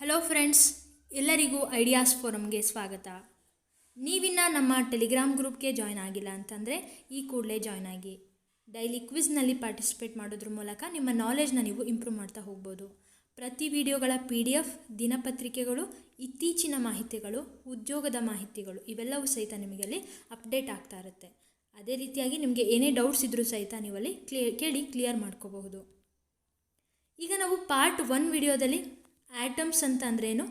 Hello friends, ಎಲ್ಲರಿಗೂ ideas ಫೋರಮ್ಗೆ ಸ್ವಾಗತ. ನೀವಿನ್ನ ನಮ್ಮ ಟೆಲಿಗ್ರಾಮ್ ಗ್ರೂಪ್ಗೆ ಜಾಯ್ನ್ ಆಗಿಲ್ಲ ಅಂತಂದರೆ ಈ ಕೂಡಲೇ ಜಾಯ್ನ್ ಆಗಿ. ಡೈಲಿ ಕ್ವಿಜ್ನಲ್ಲಿ ಪಾರ್ಟಿಸಿಪೇಟ್ ಮಾಡೋದ್ರ ಮೂಲಕ ನಿಮ್ಮ ನಾಲೆಜ್ನ ನೀವು ಇಂಪ್ರೂವ್ ಮಾಡ್ತಾ ಹೋಗ್ಬೋದು. ಪ್ರತಿ ವಿಡಿಯೋಗಳ PDF, ದಿನಪತ್ರಿಕೆಗಳು, ಇತ್ತೀಚಿನ ಮಾಹಿತಿಗಳು, ಉದ್ಯೋಗದ ಮಾಹಿತಿಗಳು ಇವೆಲ್ಲವೂ ಸಹಿತ ನಿಮಗೆ ಅಲ್ಲಿ ಅಪ್ಡೇಟ್ ಆಗ್ತಾ ಇರುತ್ತೆ. ಅದೇ ರೀತಿಯಾಗಿ ನಿಮಗೆ ಏನೇ ಡೌಟ್ಸ್ ಇದ್ದರೂ ಸಹಿತ ನೀವಲ್ಲಿ ಕೇಳಿ ಕ್ಲಿಯರ್ ಮಾಡ್ಕೋಬಹುದು. ಈಗ ನಾವು ಪಾರ್ಟ್ 1 ವಿಡಿಯೋದಲ್ಲಿ ಆಟಮ್ಸ್ ಅಂತ ಅಂದ್ರೇನು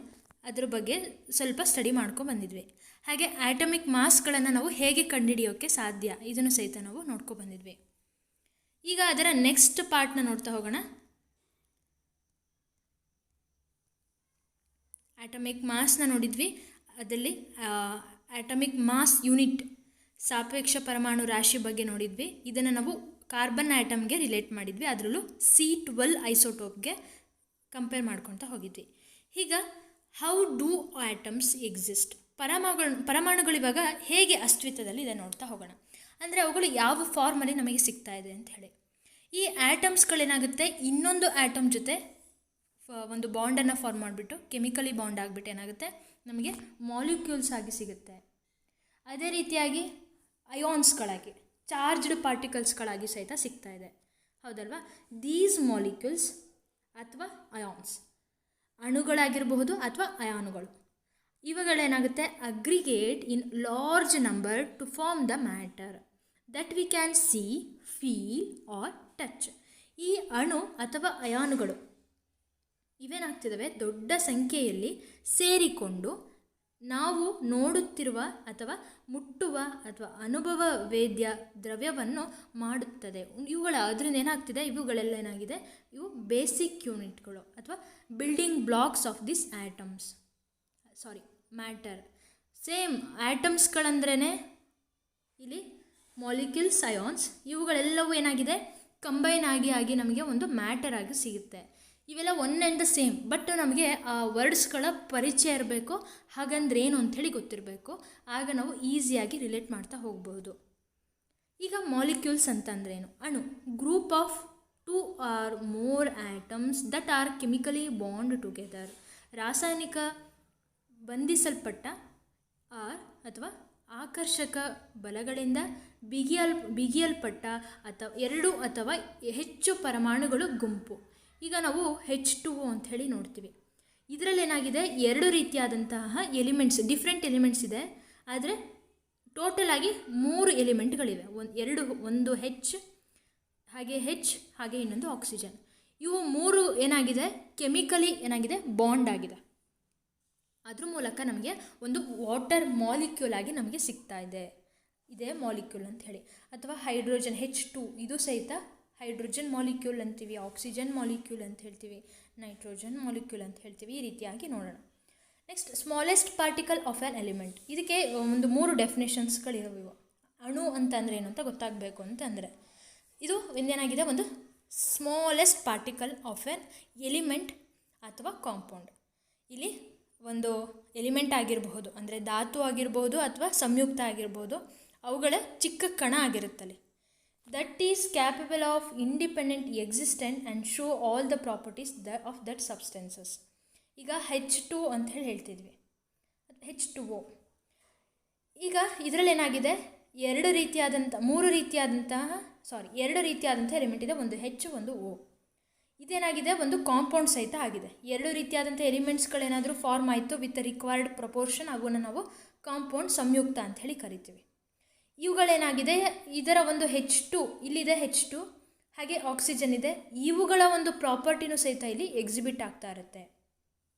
ಅದ್ರ ಬಗ್ಗೆ ಸ್ವಲ್ಪ ಸ್ಟಡಿ ಮಾಡ್ಕೊಂಡು ಬಂದಿದ್ವಿ. ಹಾಗೆ ಆಟಮಿಕ್ ಮಾಸ್ಗಳನ್ನು ನಾವು ಹೇಗೆ ಕಂಡುಹಿಡಿಯೋಕ್ಕೆ ಸಾಧ್ಯ ಇದನ್ನು ಸಹಿತ ನಾವು ನೋಡ್ಕೊಂಡು ಬಂದಿದ್ವಿ. ಈಗ ಅದರ ನೆಕ್ಸ್ಟ್ ಪಾರ್ಟ್ನ ನೋಡ್ತಾ ಹೋಗೋಣ. ಆಟಮಿಕ್ ಮಾಸ್ನ ನೋಡಿದ್ವಿ. ಅದರಲ್ಲಿ ಆಟಮಿಕ್ ಮಾಸ್ ಯೂನಿಟ್ ಸಾಪೇಕ್ಷ ಪರಮಾಣು ರಾಶಿ ಬಗ್ಗೆ ನೋಡಿದ್ವಿ. ಇದನ್ನು ನಾವು ಕಾರ್ಬನ್ ಆಟಮ್ಗೆ ರಿಲೇಟ್ ಮಾಡಿದ್ವಿ. ಅದರಲ್ಲೂ C12 ಐಸೋಟೋಪ್ಗೆ ಕಂಪೇರ್ ಮಾಡ್ಕೊತಾ ಹೋಗಿದ್ವಿ. ಈಗ ಹೌ ಡೂ ಆಟಮ್ಸ್ ಎಕ್ಸಿಸ್ಟ್, ಪರಮಾಣುಗಳು ಇವಾಗ ಹೇಗೆ ಅಸ್ತಿತ್ವದಲ್ಲಿ ಇದೆ ನೋಡ್ತಾ ಹೋಗೋಣ. ಅಂದರೆ ಅವುಗಳು ಯಾವ ಫಾರ್ಮಲ್ಲಿ ನಮಗೆ ಸಿಗ್ತಾ ಇದೆ ಅಂತ ಹೇಳಿ. ಈ ಆಟಮ್ಸ್ಗಳೇನಾಗುತ್ತೆ, ಇನ್ನೊಂದು ಆಟಮ್ ಜೊತೆ ಒಂದು ಬಾಂಡನ್ನು ಫಾರ್ಮ್ ಮಾಡಿಬಿಟ್ಟು ಕೆಮಿಕಲಿ ಬಾಂಡ್ ಆಗಿಬಿಟ್ಟು ಏನಾಗುತ್ತೆ ನಮಗೆ ಮಾಲಿಕ್ಯೂಲ್ಸ್ ಆಗಿ ಸಿಗುತ್ತೆ. ಅದೇ ರೀತಿಯಾಗಿ ಅಯಾನ್ಸ್ಗಳಾಗಿ ಚಾರ್ಜ್ಡ್ ಪಾರ್ಟಿಕಲ್ಸ್ಗಳಾಗಿ ಸಹಿತ ಸಿಗ್ತಾ ಇದೆ, ಹೌದಲ್ವಾ. ದೀಸ್ ಮಾಲಿಕ್ಯೂಲ್ಸ್ ಅಥವಾ ಅಯಾನ್ಸ್ ಅಣುಗಳಾಗಿರಬಹುದು ಅಥವಾ ಅಯಾನುಗಳು, ಇವುಗಳೇನಾಗುತ್ತೆ aggregate in large number to form the matter that we can see, feel or touch. ಈ ಅಣು ಅಥವಾ ಅಯಾನುಗಳು ಇವೇನಾಗ್ತಿದ್ದಾವೆ ದೊಡ್ಡ ಸಂಖ್ಯೆಯಲ್ಲಿ ಸೇರಿಕೊಂಡು ನಾವು ನೋಡುತ್ತಿರುವ ಅಥವಾ ಮುಟ್ಟುವ ಅಥವಾ ಅನುಭವ ವೇದ್ಯ ದ್ರವ್ಯವನ್ನು ಮಾಡುತ್ತದೆ. ಅದರಿಂದ ಏನಾಗ್ತಿದೆ, ಇವುಗಳೆಲ್ಲ ಏನಾಗಿದೆ, ಇವು ಬೇಸಿಕ್ ಯೂನಿಟ್ಗಳು ಅಥವಾ building blocks of this matter. Same ಆಟಮ್ಸ್ಗಳಂದ್ರೇ ಇಲ್ಲಿ ಮಾಲಿಕ್ಯೂಲ್ಸ್, ಅಯಾನ್ಸ್ ಇವುಗಳೆಲ್ಲವೂ ಏನಾಗಿದೆ ಕಂಬೈನ್ ಆಗಿ ನಮಗೆ ಒಂದು ಮ್ಯಾಟರ್ ಆಗಿ ಸಿಗುತ್ತೆ. ಇವೆಲ್ಲ one and the same, but ನಮಗೆ ಆ ವರ್ಡ್ಸ್ಗಳ ಪರಿಚಯ ಇರಬೇಕು. ಹಾಗಂದ್ರೆ ಏನು ಅಂಥೇಳಿ ಗೊತ್ತಿರಬೇಕು, ಆಗ ನಾವು ಈಸಿಯಾಗಿ ರಿಲೇಟ್ ಮಾಡ್ತಾ ಹೋಗ್ಬೋದು. ಈಗ ಮಾಲಿಕ್ಯೂಲ್ಸ್ ಅಂತಂದ್ರೇನು? ಅಣು, group of 2 or more atoms that are chemically bond together. ರಾಸಾಯನಿಕ ಬಂಧಿಸಲ್ಪಟ್ಟ ಅಥವಾ ಆಕರ್ಷಕ ಬಲಗಳಿಂದ ಬಿಗಿಯಲ್ಪಟ್ಟ ಅಥವಾ 2 ಅಥವಾ ಹೆಚ್ಚು ಪರಮಾಣುಗಳು ಗುಂಪು. ಈಗ ನಾವು H2O ಅಂತ ಹೇಳಿ ನೋಡ್ತೀವಿ. ಇದರಲ್ಲಿ ಏನಾಗಿದೆ, 2 ರೀತಿಯಾದಂತಹ ಎಲಿಮೆಂಟ್ಸ್, ಡಿಫ್ರೆಂಟ್ ಎಲಿಮೆಂಟ್ಸ್ ಇದೆ. ಆದರೆ ಟೋಟಲ್ ಆಗಿ 3 ಎಲಿಮೆಂಟ್ಗಳಿವೆ. ಒಂದು H, ಹಾಗೆ ಇನ್ನೊಂದು ಆಕ್ಸಿಜನ್. ಇವು 3 ಏನಾಗಿದೆ ಕೆಮಿಕಲಿ ಏನಾಗಿದೆ ಬಾಂಡ್ ಆಗಿದೆ. ಅದ್ರ ಮೂಲಕ ನಮಗೆ ಒಂದು ವಾಟರ್ ಮಾಲಿಕ್ಯೂಲ್ ಆಗಿ ನಮಗೆ ಸಿಗ್ತಾ ಇದೆ. ಇದೇ ಮಾಲಿಕ್ಯೂಲ್ ಅಂತ ಹೇಳಿ. ಅಥವಾ ಹೈಡ್ರೋಜನ್ H2 ಇದು ಸಹಿತ ಹೈಡ್ರೋಜನ್ ಮಾಲಿಕ್ಯೂಲ್ ಅಂತೀವಿ, ಆಕ್ಸಿಜನ್ ಮಾಲಿಕ್ಯೂಲ್ ಅಂತ ಹೇಳ್ತೀವಿ, ನೈಟ್ರೋಜನ್ ಮಾಲಿಕ್ಯೂಲ್ ಅಂತ ಹೇಳ್ತೀವಿ. ಈ ರೀತಿಯಾಗಿ ನೋಡೋಣ. Next, smallest particle of an element. ಇದಕ್ಕೆ ಒಂದು 3 ಡೆಫಿನೇಷನ್ಸ್ಗಳಿವೆ. ಅಣು ಅಂತಂದರೆ ಏನು ಅಂತ ಗೊತ್ತಾಗಬೇಕು ಅಂತಂದರೆ, ಇದು ಏನಾಗಿದೆ ಒಂದು smallest particle of an element ಅಥವಾ ಕಾಂಪೌಂಡ್. ಇಲ್ಲಿ ಒಂದು ಎಲಿಮೆಂಟ್ ಆಗಿರಬಹುದು, ಅಂದರೆ ಧಾತು ಆಗಿರ್ಬೋದು ಅಥವಾ ಸಂಯುಕ್ತ ಆಗಿರ್ಬೋದು, ಅವುಗಳ ಚಿಕ್ಕ ಕಣ ಆಗಿರುತ್ತಲ್ಲಿ. That is capable of independent existent and show all the properties of that substances. ಈಗ H2 ಅಂತ ಹೇಳ್ತಿದ್ವಿ, H2O. ಈಗ ಇದರಲ್ಲಿ ಏನಾಗಿದೆ, 2 ರೀತಿಯಾದಂಥ ಎಲಿಮೆಂಟ್ ಇದೆ. ಒಂದು H, ಒಂದು O. ಇದೇನಾಗಿದೆ ಒಂದು ಕಾಂಪೌಂಡ್ ಸಹಿತ ಆಗಿದೆ. 2 ರೀತಿಯಾದಂಥ ಎಲಿಮೆಂಟ್ಸ್ಗಳೇನಾದರೂ ಫಾರ್ಮ್ ಆಯಿತು ವಿತ್ ರಿಕ್ವೈರ್ಡ್ ಪ್ರಪೋರ್ಷನ್, ಅವನ್ನು ನಾವು ಕಾಂಪೌಂಡ್ ಸಂಯುಕ್ತ ಅಂತ ಹೇಳಿ ಕರಿತೀವಿ. ಇವುಗಳೇನಾಗಿದೆ, ಇದರ ಒಂದು H2 ಇಲ್ಲಿದೆ, H2 ಹಾಗೆ ಆಕ್ಸಿಜನ್ ಇದೆ. ಇವುಗಳ ಒಂದು ಪ್ರಾಪರ್ಟಿನೂ ಸಹಿತ ಇಲ್ಲಿ ಎಕ್ಸಿಬಿಟ್ ಆಗ್ತಾ ಇರುತ್ತೆ.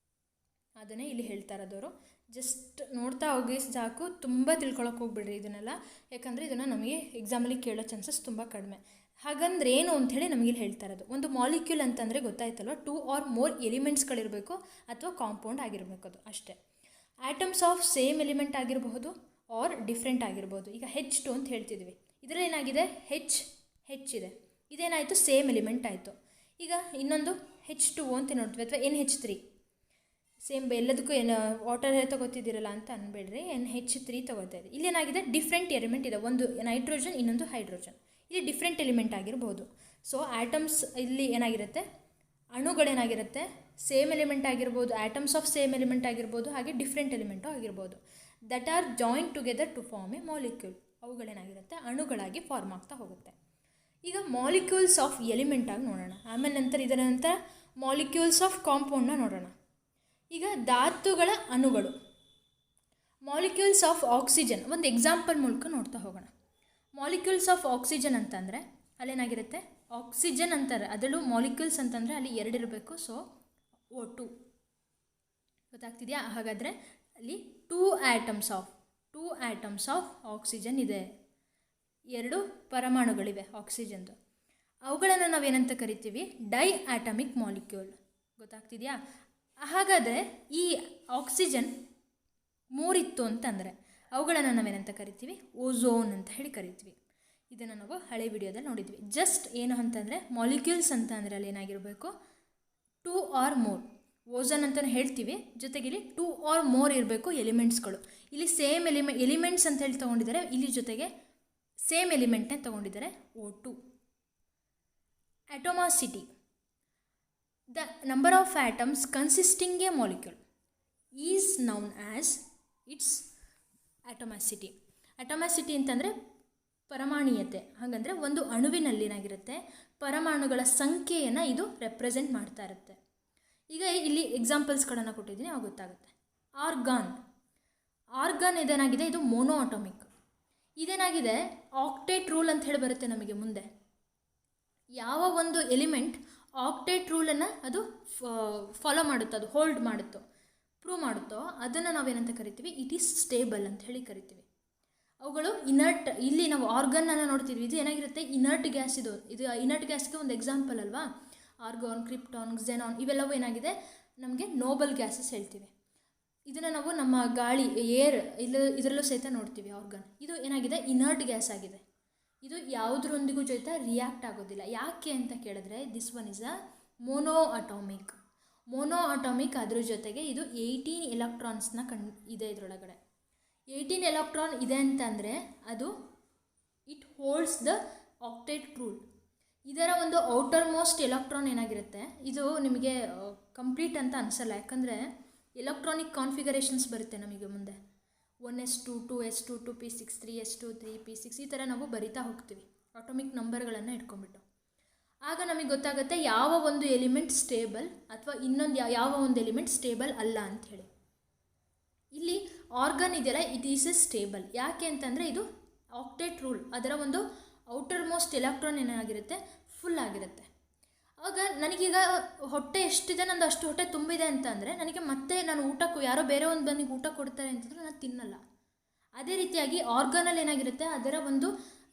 ಅದನ್ನೇ ಇಲ್ಲಿ ಹೇಳ್ತಾ ಇರೋದವರು. ಜಸ್ಟ್ ನೋಡ್ತಾ ಹೋಗಿ ಸಾಕು, ತುಂಬ ತಿಳ್ಕೊಳಕ್ಕೆ ಹೋಗ್ಬಿಡ್ರಿ ಇದನ್ನೆಲ್ಲ. ಯಾಕಂದರೆ ಇದನ್ನು ನಮಗೆ ಎಕ್ಸಾಮಲ್ಲಿ ಕೇಳೋ ಚಾನ್ಸಸ್ ತುಂಬ ಕಡಿಮೆ. ಹಾಗಂದ್ರೆ ಏನು ಅಂಥೇಳಿ ನಮಗಿಲ್ಲಿ ಹೇಳ್ತಾ ಇರೋದು. ಒಂದು ಮಾಲಿಕ್ಯೂಲ್ ಅಂತಂದರೆ ಗೊತ್ತಾಯ್ತಲ್ವ, 2 or more ಎಲಿಮೆಂಟ್ಸ್ಗಳಿರಬೇಕು ಅಥವಾ ಕಾಂಪೌಂಡ್ ಆಗಿರಬೇಕು, ಅದು ಅಷ್ಟೇ. ಆಟಮ್ಸ್ ಆಫ್ ಸೇಮ್ ಎಲಿಮೆಂಟ್ ಆಗಿರಬಹುದು ಆರ್ ಡಿಫ್ರೆಂಟ್ ಆಗಿರ್ಬೋದು. ಈಗ H2 ಅಂತ ಹೇಳ್ತಿದ್ವಿ. ಇದರಲ್ಲಿ ಏನಾಗಿದೆ, H ಇದೆ, ಇದೇನಾಯಿತು ಸೇಮ್ ಎಲಿಮೆಂಟ್ ಆಯಿತು. ಈಗ ಇನ್ನೊಂದು H2O ಅಂತ ನೋಡ್ತೀವಿ, ಅಥವಾ NH3 ಸೇಮ್. ಎಲ್ಲದಕ್ಕೂ ಏನು ವಾಟರ್ ತಗೋತಿದ್ದೀರಲ್ಲ ಅಂತ ಅನ್ಬೇಡ್ರಿ, NH3 ತಗೋತಾ ಇದೆ. ಇಲ್ಲೇನಾಗಿದೆ ಡಿಫ್ರೆಂಟ್ ಎಲಿಮೆಂಟ್ ಇದೆ, ಒಂದು ನೈಟ್ರೋಜನ್ ಇನ್ನೊಂದು ಹೈಡ್ರೋಜನ್. ಇಲ್ಲಿ ಡಿಫ್ರೆಂಟ್ ಎಲಿಮೆಂಟ್ ಆಗಿರ್ಬೋದು. ಸೊ ಆಟಮ್ಸ್ ಇಲ್ಲಿ ಏನಾಗಿರುತ್ತೆ, ಅಣುಗಳೇನಾಗಿರುತ್ತೆ ಸೇಮ್ ಎಲಿಮೆಂಟ್ ಆಗಿರ್ಬೋದು, ಆಟಮ್ಸ್ ಆಫ್ ಸೇಮ್ ಎಲಿಮೆಂಟ್ ಆಗಿರ್ಬೋದು, ಹಾಗೆ ಡಿಫ್ರೆಂಟ್ ಎಲಿಮೆಂಟು ಆಗಿರ್ಬೋದು. That are joint together to form a molecule. ಅವುಗಳೇನಾಗಿರುತ್ತೆ ಅಣುಗಳಾಗಿ ಫಾರ್ಮ್ ಆಗ್ತಾ ಹೋಗುತ್ತೆ. ಈಗ ಮಾಲಿಕ್ಯೂಲ್ಸ್ ಆಫ್ ಎಲಿಮೆಂಟ್ ಆಗಿ ನೋಡೋಣ. ಆಮೇಲೆ ಇದರ ನಂತರ ಮಾಲಿಕ್ಯೂಲ್ಸ್ ಆಫ್ ಕಾಂಪೌಂಡ್ನ ನೋಡೋಣ. ಈಗ ಧಾತುಗಳ ಅಣುಗಳು, ಮಾಲಿಕ್ಯೂಲ್ಸ್ ಆಫ್ ಆಕ್ಸಿಜನ್ ಒಂದು ಎಕ್ಸಾಂಪಲ್ ಮೂಲಕ ನೋಡ್ತಾ ಹೋಗೋಣ. ಮಾಲಿಕ್ಯೂಲ್ಸ್ ಆಫ್ ಆಕ್ಸಿಜನ್ ಅಂತಂದರೆ ಅಲ್ಲೇನಾಗಿರುತ್ತೆ ಆಕ್ಸಿಜನ್ ಅಂತಾರೆ, ಅದರಲ್ಲೂ ಮಾಲಿಕ್ಯೂಲ್ಸ್ ಅಂತಂದರೆ ಅಲ್ಲಿ 2 ಇರಬೇಕು. So O2 ಗೊತ್ತಾಗ್ತಿದೆಯಾ? ಹಾಗಾದರೆ ಅಲ್ಲಿ 2 ಆಟಮ್ಸ್ ಆಫ್ ಆಕ್ಸಿಜನ್ ಇದೆ, 2 ಪರಮಾಣುಗಳಿವೆ ಆಕ್ಸಿಜನ್ದು. ಅವುಗಳನ್ನು ನಾವೇನಂತ ಕರಿತೀವಿ ಡೈ ಆಟಮಿಕ್ ಮಾಲಿಕ್ಯೂಲ್. ಗೊತ್ತಾಗ್ತಿದೆಯಾ? ಹಾಗಾದರೆ ಈ ಆಕ್ಸಿಜನ್ 3 ಇತ್ತು ಅಂತಂದರೆ ಅವುಗಳನ್ನು ನಾವೇನಂತ ಕರಿತೀವಿ ಓಝೋನ್ ಅಂತ ಹೇಳಿ ಕರಿತೀವಿ. ಇದನ್ನು ನಾವು ಹಳೆ ವಿಡಿಯೋದಲ್ಲಿ ನೋಡಿದ್ವಿ. ಜಸ್ಟ್ ಏನು ಅಂತಂದರೆ ಮಾಲಿಕ್ಯೂಲ್ಸ್ ಅಂತ ಅಂದರೆ ಅಲ್ಲಿ ಏನಾಗಿರಬೇಕು 2 or more. ಓಝೋನ್ ಅಂತ ಹೇಳ್ತೀವಿ, ಜೊತೆಗೆ ಇಲ್ಲಿ 2 or more ಇರಬೇಕು ಎಲಿಮೆಂಟ್ಸ್ಗಳು. ಇಲ್ಲಿ ಸೇಮ್ ಎಲಿಮೆಂಟ್ಸ್ ಅಂತ ಹೇಳಿ ತೊಗೊಂಡಿದ್ದಾರೆ, ಇಲ್ಲಿ ಜೊತೆಗೆ ಸೇಮ್ ಎಲಿಮೆಂಟ್ನೇ ತೊಗೊಂಡಿದ್ದಾರೆ O2. Atomicity, the number of atoms consisting a molecule is known as its atomicity. Atomicity ಅಂತಂದರೆ ಪರಮಾಣೀಯತೆ. ಹಾಗಂದರೆ ಒಂದು ಅಣುವಿನಲ್ಲಿ ಏನಾಗಿರುತ್ತೆ ಪರಮಾಣುಗಳ ಸಂಖ್ಯೆಯನ್ನು ಇದು ರೆಪ್ರೆಸೆಂಟ್ ಮಾಡ್ತಾ ಇರುತ್ತೆ. ಈಗ ಇಲ್ಲಿ ಎಕ್ಸಾಂಪಲ್ಸ್ಗಳನ್ನು ಕೊಟ್ಟಿದ್ದೀನಿ, ಅವಾಗ ಗೊತ್ತಾಗುತ್ತೆ. ಆರ್ಗಾನ್ ಇದೇನಾಗಿದೆ ಇದು ಮೋನೋ ಅಟಾಮಿಕ್. ಇದೇನಾಗಿದೆ ಆಕ್ಟೇಟ್ ರೂಲ್ ಅಂತ ಹೇಳಿ ಬರುತ್ತೆ ನಮಗೆ ಮುಂದೆ. ಯಾವ ಒಂದು ಎಲಿಮೆಂಟ್ ಆಕ್ಟೇಟ್ ರೂಲನ್ನು ಅದು ಫಾಲೋ ಮಾಡುತ್ತೋ, ಅದು ಹೋಲ್ಡ್ ಮಾಡುತ್ತೋ, ಪ್ರೂವ್ ಮಾಡುತ್ತೋ, ಅದನ್ನು ನಾವೇನಂತ ಕರಿತೀವಿ ಇಟ್ ಈಸ್ ಸ್ಟೇಬಲ್ ಅಂತ ಹೇಳಿ ಕರಿತೀವಿ. ಅವುಗಳು ಇನರ್ಟ್. ಇಲ್ಲಿ ನಾವು ಆರ್ಗನ್ನನ್ನು ನೋಡ್ತಿದ್ವಿ, ಇದು ಏನಾಗಿರುತ್ತೆ ಇನರ್ಟ್ ಗ್ಯಾಸ್. ಇದು ಇನರ್ಟ್ ಗ್ಯಾಸ್ಗೆ ಒಂದು ಎಕ್ಸಾಂಪಲ್ ಅಲ್ವಾ. ಆರ್ಗಾನ್, ಕ್ರಿಪ್ಟಾನ್, ಕ್ಸೆನಾನ್ ಇವೆಲ್ಲವೂ ಏನಾಗಿದೆ ನಮಗೆ ನೋಬಲ್ ಗ್ಯಾಸಸ್ ಹೇಳ್ತೀವಿ. ಇದನ್ನು ನಾವು ನಮ್ಮ ಗಾಳಿ ಏರ್ ಇದರಲ್ಲೂ ಸಹಿತ ನೋಡ್ತೀವಿ. ಆರ್ಗಾನ್ ಇದು ಏನಾಗಿದೆ ಇನರ್ಟ್ ಗ್ಯಾಸ್ ಆಗಿದೆ. ಇದು ಯಾವುದರೊಂದಿಗೂ ಜೊತೆ ರಿಯಾಕ್ಟ್ ಆಗೋದಿಲ್ಲ. ಯಾಕೆ ಅಂತ ಕೇಳಿದ್ರೆ this one is a mono atomic. ಅದ್ರ ಜೊತೆಗೆ ಇದು 18 ಎಲೆಕ್ಟ್ರಾನ್ಸ್ನ ಇದೆ ಇದರೊಳಗಡೆ. 18 ಎಲೆಕ್ಟ್ರಾನ್ ಇದೆ ಅಂತಂದರೆ ಅದು it holds the octet rule. ಇದರ ಒಂದು ಔಟರ್ ಮೋಸ್ಟ್ ಎಲೆಕ್ಟ್ರಾನ್ ಏನಾಗಿರುತ್ತೆ ಇದು ನಿಮಗೆ ಕಂಪ್ಲೀಟ್ ಅಂತ ಅನಿಸಲ್ಲ, ಯಾಕಂದರೆ ಎಲೆಕ್ಟ್ರಾನಿಕ್ ಕಾನ್ಫಿಗರೇಷನ್ಸ್ ಬರುತ್ತೆ ನಮಗೆ ಮುಂದೆ. 1s2 2s2 2p6 3s2 3p6 ಈ ಥರ ನಾವು ಬರಿತಾ ಹೋಗ್ತೀವಿ ಆಟೋಮಿಕ್ ನಂಬರ್ಗಳನ್ನು ಇಟ್ಕೊಂಡ್ಬಿಟ್ಟು. ಆಗ ನಮಗೆ ಗೊತ್ತಾಗುತ್ತೆ ಯಾವ ಒಂದು ಎಲಿಮೆಂಟ್ ಸ್ಟೇಬಲ್ ಅಥವಾ ಇನ್ನೊಂದು ಯಾವ ಒಂದು ಎಲಿಮೆಂಟ್ ಸ್ಟೇಬಲ್ ಅಲ್ಲ ಅಂಥೇಳಿ. ಇಲ್ಲಿ ಆರ್ಗನ್ ಇದೆಯಲ್ಲ ಇಟ್ ಈಸ್ ಎ ಸ್ಟೇಬಲ್. ಯಾಕೆ ಅಂತಂದರೆ ಇದು ಆಕ್ಟೇಟ್ ರೂಲ್, ಅದರ ಒಂದು ಔಟರ್ ಮೋಸ್ಟ್ ಎಲೆಕ್ಟ್ರಾನ್ ಏನಾಗಿರುತ್ತೆ ಫುಲ್ ಆಗಿರುತ್ತೆ. ಆಗ ನನಗೀಗ ಹೊಟ್ಟೆ ಎಷ್ಟಿದೆ, ನಂದು ಅಷ್ಟು ಹೊಟ್ಟೆ ತುಂಬಿದೆ ಅಂತ ಅಂದರೆ ನನಗೆ ಮತ್ತೆ ನಾನು ಯಾರೋ ಬೇರೆ ಒಂದು ಬಂದಿಗೆ ಊಟ ಕೊಡ್ತಾರೆ ಅಂತಂದರೆ ನಾನು ತಿನ್ನಲ್ಲ. ಅದೇ ರೀತಿಯಾಗಿ ಆರ್ಗನಲ್ಲಿ ಏನಾಗಿರುತ್ತೆ ಅದರ ಒಂದು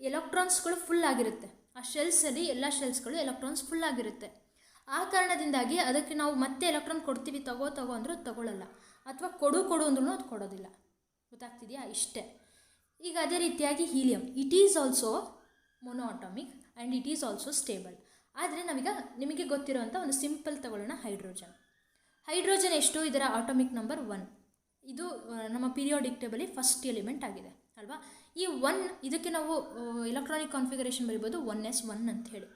ಎಲೆಕ್ಟ್ರಾನ್ಸ್ಗಳು ಫುಲ್ ಆಗಿರುತ್ತೆ. ಆ ಶೆಲ್ಸಲ್ಲಿ ಎಲ್ಲ ಶೆಲ್ಸ್ಗಳು ಎಲೆಕ್ಟ್ರಾನ್ಸ್ ಫುಲ್ ಆಗಿರುತ್ತೆ. ಆ ಕಾರಣದಿಂದಾಗಿ ಅದಕ್ಕೆ ನಾವು ಮತ್ತೆ ಎಲೆಕ್ಟ್ರಾನ್ ಕೊಡ್ತೀವಿ ತಗೋ ಅಂದರೂ ತಗೊಳ್ಳಲ್ಲ, ಅಥವಾ ಕೊಡು ಅಂದ್ರೂ ಅದು ಕೊಡೋದಿಲ್ಲ. ಗೊತ್ತಾಗ್ತಿದೆಯಾ? ಇಷ್ಟೇ. ಈಗ ಅದೇ ರೀತಿಯಾಗಿ helium it is also mono atomic and it is also stable. ಆದರೆ ನಿಮಗೆ ಗೊತ್ತಿರೋಂಥ ಒಂದು ಸಿಂಪಲ್ ತಗೊಳ್ಳೋಣ. ಹೈಡ್ರೋಜನ್ ಎಷ್ಟು? ಇದರ ಆಟೋಮಿಕ್ ನಂಬರ್ 1. ಇದು ನಮ್ಮ ಪೀರಿಯಾಡಿಕ್ ಟೇಬಲಿ ಫಸ್ಟ್ ಎಲಿಮೆಂಟ್ ಆಗಿದೆ ಅಲ್ವಾ. ಈ 1 ಇದಕ್ಕೆ ನಾವು ಎಲೆಕ್ಟ್ರಾನಿಕ್ ಕಾನ್ಫಿಗರೇಷನ್ ಬರಿಬೋದು 1s1 ಅಂತ ಹೇಳಿ.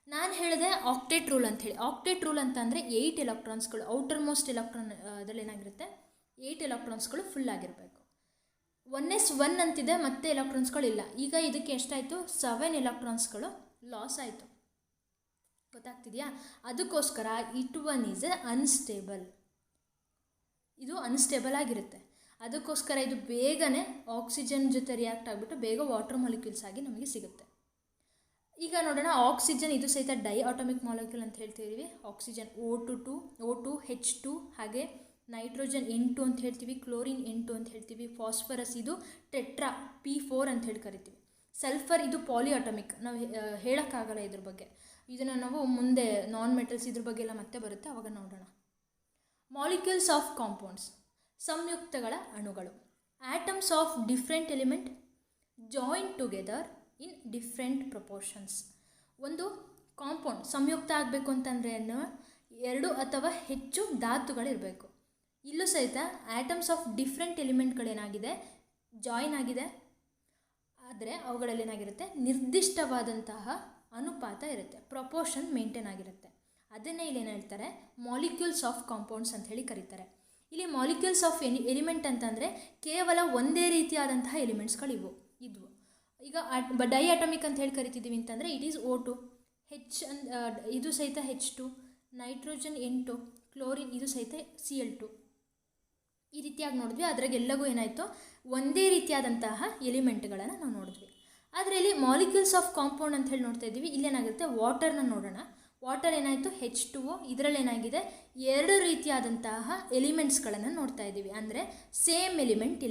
ನಾನು ಹೇಳಿದೆ ಆಕ್ಟೇಟ್ ರೂಲ್ ಅಂಥೇಳಿ. ಆಕ್ಟೇಟ್ ರೂಲ್ ಅಂತ ಅಂದರೆ 8 ಎಲೆಕ್ಟ್ರಾನ್ಸ್ಗಳು ಔಟರ್ ಮೋಸ್ಟ್ ಎಲೆಕ್ಟ್ರಾನ್ ಅದರಲ್ಲಿ ಏನಾಗಿರುತ್ತೆ 8 ಎಲೆಕ್ಟ್ರಾನ್ಸ್ಗಳು ಫುಲ್ ಆಗಿರಬೇಕು. 1s1 ಅಂತಿದೆ, ಮತ್ತೆ ಎಲೆಕ್ಟ್ರಾನ್ಸ್ಗಳಿಲ್ಲ. ಈಗ ಇದಕ್ಕೆ ಎಷ್ಟಾಯಿತು 7 ಎಲೆಕ್ಟ್ರಾನ್ಸ್ಗಳು ಲಾಸ್ ಆಯಿತು. ಗೊತ್ತಾಗ್ತಿದೆಯಾ? ಅದಕ್ಕೋಸ್ಕರ it one is A unstable. ಇದು ಅನ್ಸ್ಟೇಬಲ್ ಆಗಿರುತ್ತೆ. ಅದಕ್ಕೋಸ್ಕರ ಇದು ಬೇಗನೆ ಆಕ್ಸಿಜನ್ ಜೊತೆ ರಿಯಾಕ್ಟ್ ಆಗಿಬಿಟ್ಟು ಬೇಗ ವಾಟರ್ ಮಾಲಿಕ್ಯೂಲ್ಸ್ ಆಗಿ ನಮಗೆ ಸಿಗುತ್ತೆ. ಈಗ ನೋಡೋಣ ಆಕ್ಸಿಜನ್ ಇದು ಸಹಿತ ಡೈ ಆಟೋಮಿಕ್ ಮಾಲಿಕ್ಯೂಲ್ ಅಂತ ಹೇಳ್ತಿದ್ದೀವಿ. ಆಕ್ಸಿಜನ್ O2 H2 ಹಾಗೆ ನೈಟ್ರೋಜನ್ N2 ಅಂತ ಹೇಳ್ತೀವಿ, ಕ್ಲೋರಿನ್ N2 ಅಂತ ಹೇಳ್ತೀವಿ, ಫಾಸ್ಫರಸ್ ಇದು ಟೆಟ್ರಾ P4 ಅಂತ ಹೇಳಿ ಕರಿತೀವಿ. ಸಲ್ಫರ್ ಇದು ಪಾಲಿ ಆಟಮಿಕ್, ನಾವು ಹೇಳೋಕ್ಕಾಗಲ್ಲ ಇದ್ರ ಬಗ್ಗೆ. ಇದನ್ನು ನಾವು ಮುಂದೆ ನಾನ್ ಮೆಟಲ್ಸ್ ಇದ್ರ ಬಗ್ಗೆ ಎಲ್ಲ ಮತ್ತೆ ಬರುತ್ತೆ, ಅವಾಗ ನೋಡೋಣ. ಮಾಲಿಕ್ಯೂಲ್ಸ್ ಆಫ್ ಕಾಂಪೌಂಡ್ಸ್, ಸಂಯುಕ್ತಗಳ ಅಣುಗಳು. Atoms of different element joint together in different proportions. ಒಂದು ಕಾಂಪೌಂಡ್ ಸಂಯುಕ್ತ ಆಗಬೇಕು ಅಂತಂದರೆ 2 ಅಥವಾ ಹೆಚ್ಚು ಧಾತುಗಳಿರಬೇಕು. ಇಲ್ಲೂ ಸಹಿತ ಆಟಮ್ಸ್ ಆಫ್ ಡಿಫ್ರೆಂಟ್ ಎಲಿಮೆಂಟ್ಗಳೇನಾಗಿದೆ ಜಾಯಿನ್ ಆಗಿದೆ, ಆದರೆ ಅವುಗಳಲ್ಲಿ ಏನಾಗಿರುತ್ತೆ ನಿರ್ದಿಷ್ಟವಾದಂತಹ ಅನುಪಾತ ಇರುತ್ತೆ, ಪ್ರಪೋರ್ಷನ್ ಮೇಂಟೈನ್ ಆಗಿರುತ್ತೆ. ಅದನ್ನೇ ಇಲ್ಲಿ ಏನು ಹೇಳ್ತಾರೆ, ಮಾಲಿಕ್ಯೂಲ್ಸ್ ಆಫ್ ಕಾಂಪೌಂಡ್ಸ್ ಅಂತ ಹೇಳಿ ಕರೀತಾರೆ. ಇಲ್ಲಿ ಮಾಲಿಕ್ಯೂಲ್ಸ್ ಆಫ್ ಎಲಿಮೆಂಟ್ ಅಂತಂದರೆ ಕೇವಲ ಒಂದೇ ರೀತಿಯಾದಂತಹ ಎಲಿಮೆಂಟ್ಸ್ಗಳಿವು ಇದ್ವು. ಈಗ ಡೈ ಅಟಮಿಕ್ ಅಂತ ಹೇಳಿ ಕರಿತಿದ್ದೀವಿ ಅಂತಂದರೆ ಇಟ್ ಈಸ್ O2, ಇದು ಸಹಿತ H2, ನೈಟ್ರೋಜನ್ N2, ಕ್ಲೋರಿನ್ ಇದು ಸಹಿತ Cl2. ಈ ರೀತಿಯಾಗಿ ನೋಡಿದ್ವಿ. ಅದ್ರಾಗೆಲ್ಲಗೂ ಏನಾಯಿತು, ಒಂದೇ ರೀತಿಯಾದಂತಹ ಎಲಿಮೆಂಟ್ಗಳನ್ನು ನಾವು ನೋಡಿದ್ವಿ. ಆದರೆ ಇಲ್ಲಿ ಮಾಲಿಕ್ಯೂಲ್ಸ್ ಆಫ್ ಕಾಂಪೌಂಡ್ ಅಂತ ಹೇಳಿ ನೋಡ್ತಾ ಇದ್ದೀವಿ. ಇಲ್ಲೇನಾಗುತ್ತೆ, ವಾಟರ್ನ ನೋಡೋಣ. ವಾಟರ್ ಏನಾಯಿತು, H2O. ಇದರಲ್ಲಿ ಏನಾಗಿದೆ, ಎರಡು ರೀತಿಯಾದಂತಹ ಎಲಿಮೆಂಟ್ಸ್ಗಳನ್ನು ನೋಡ್ತಾ ಇದ್ದೀವಿ. ಅಂದರೆ ಸೇಮ್ ಎಲಿಮೆಂಟ್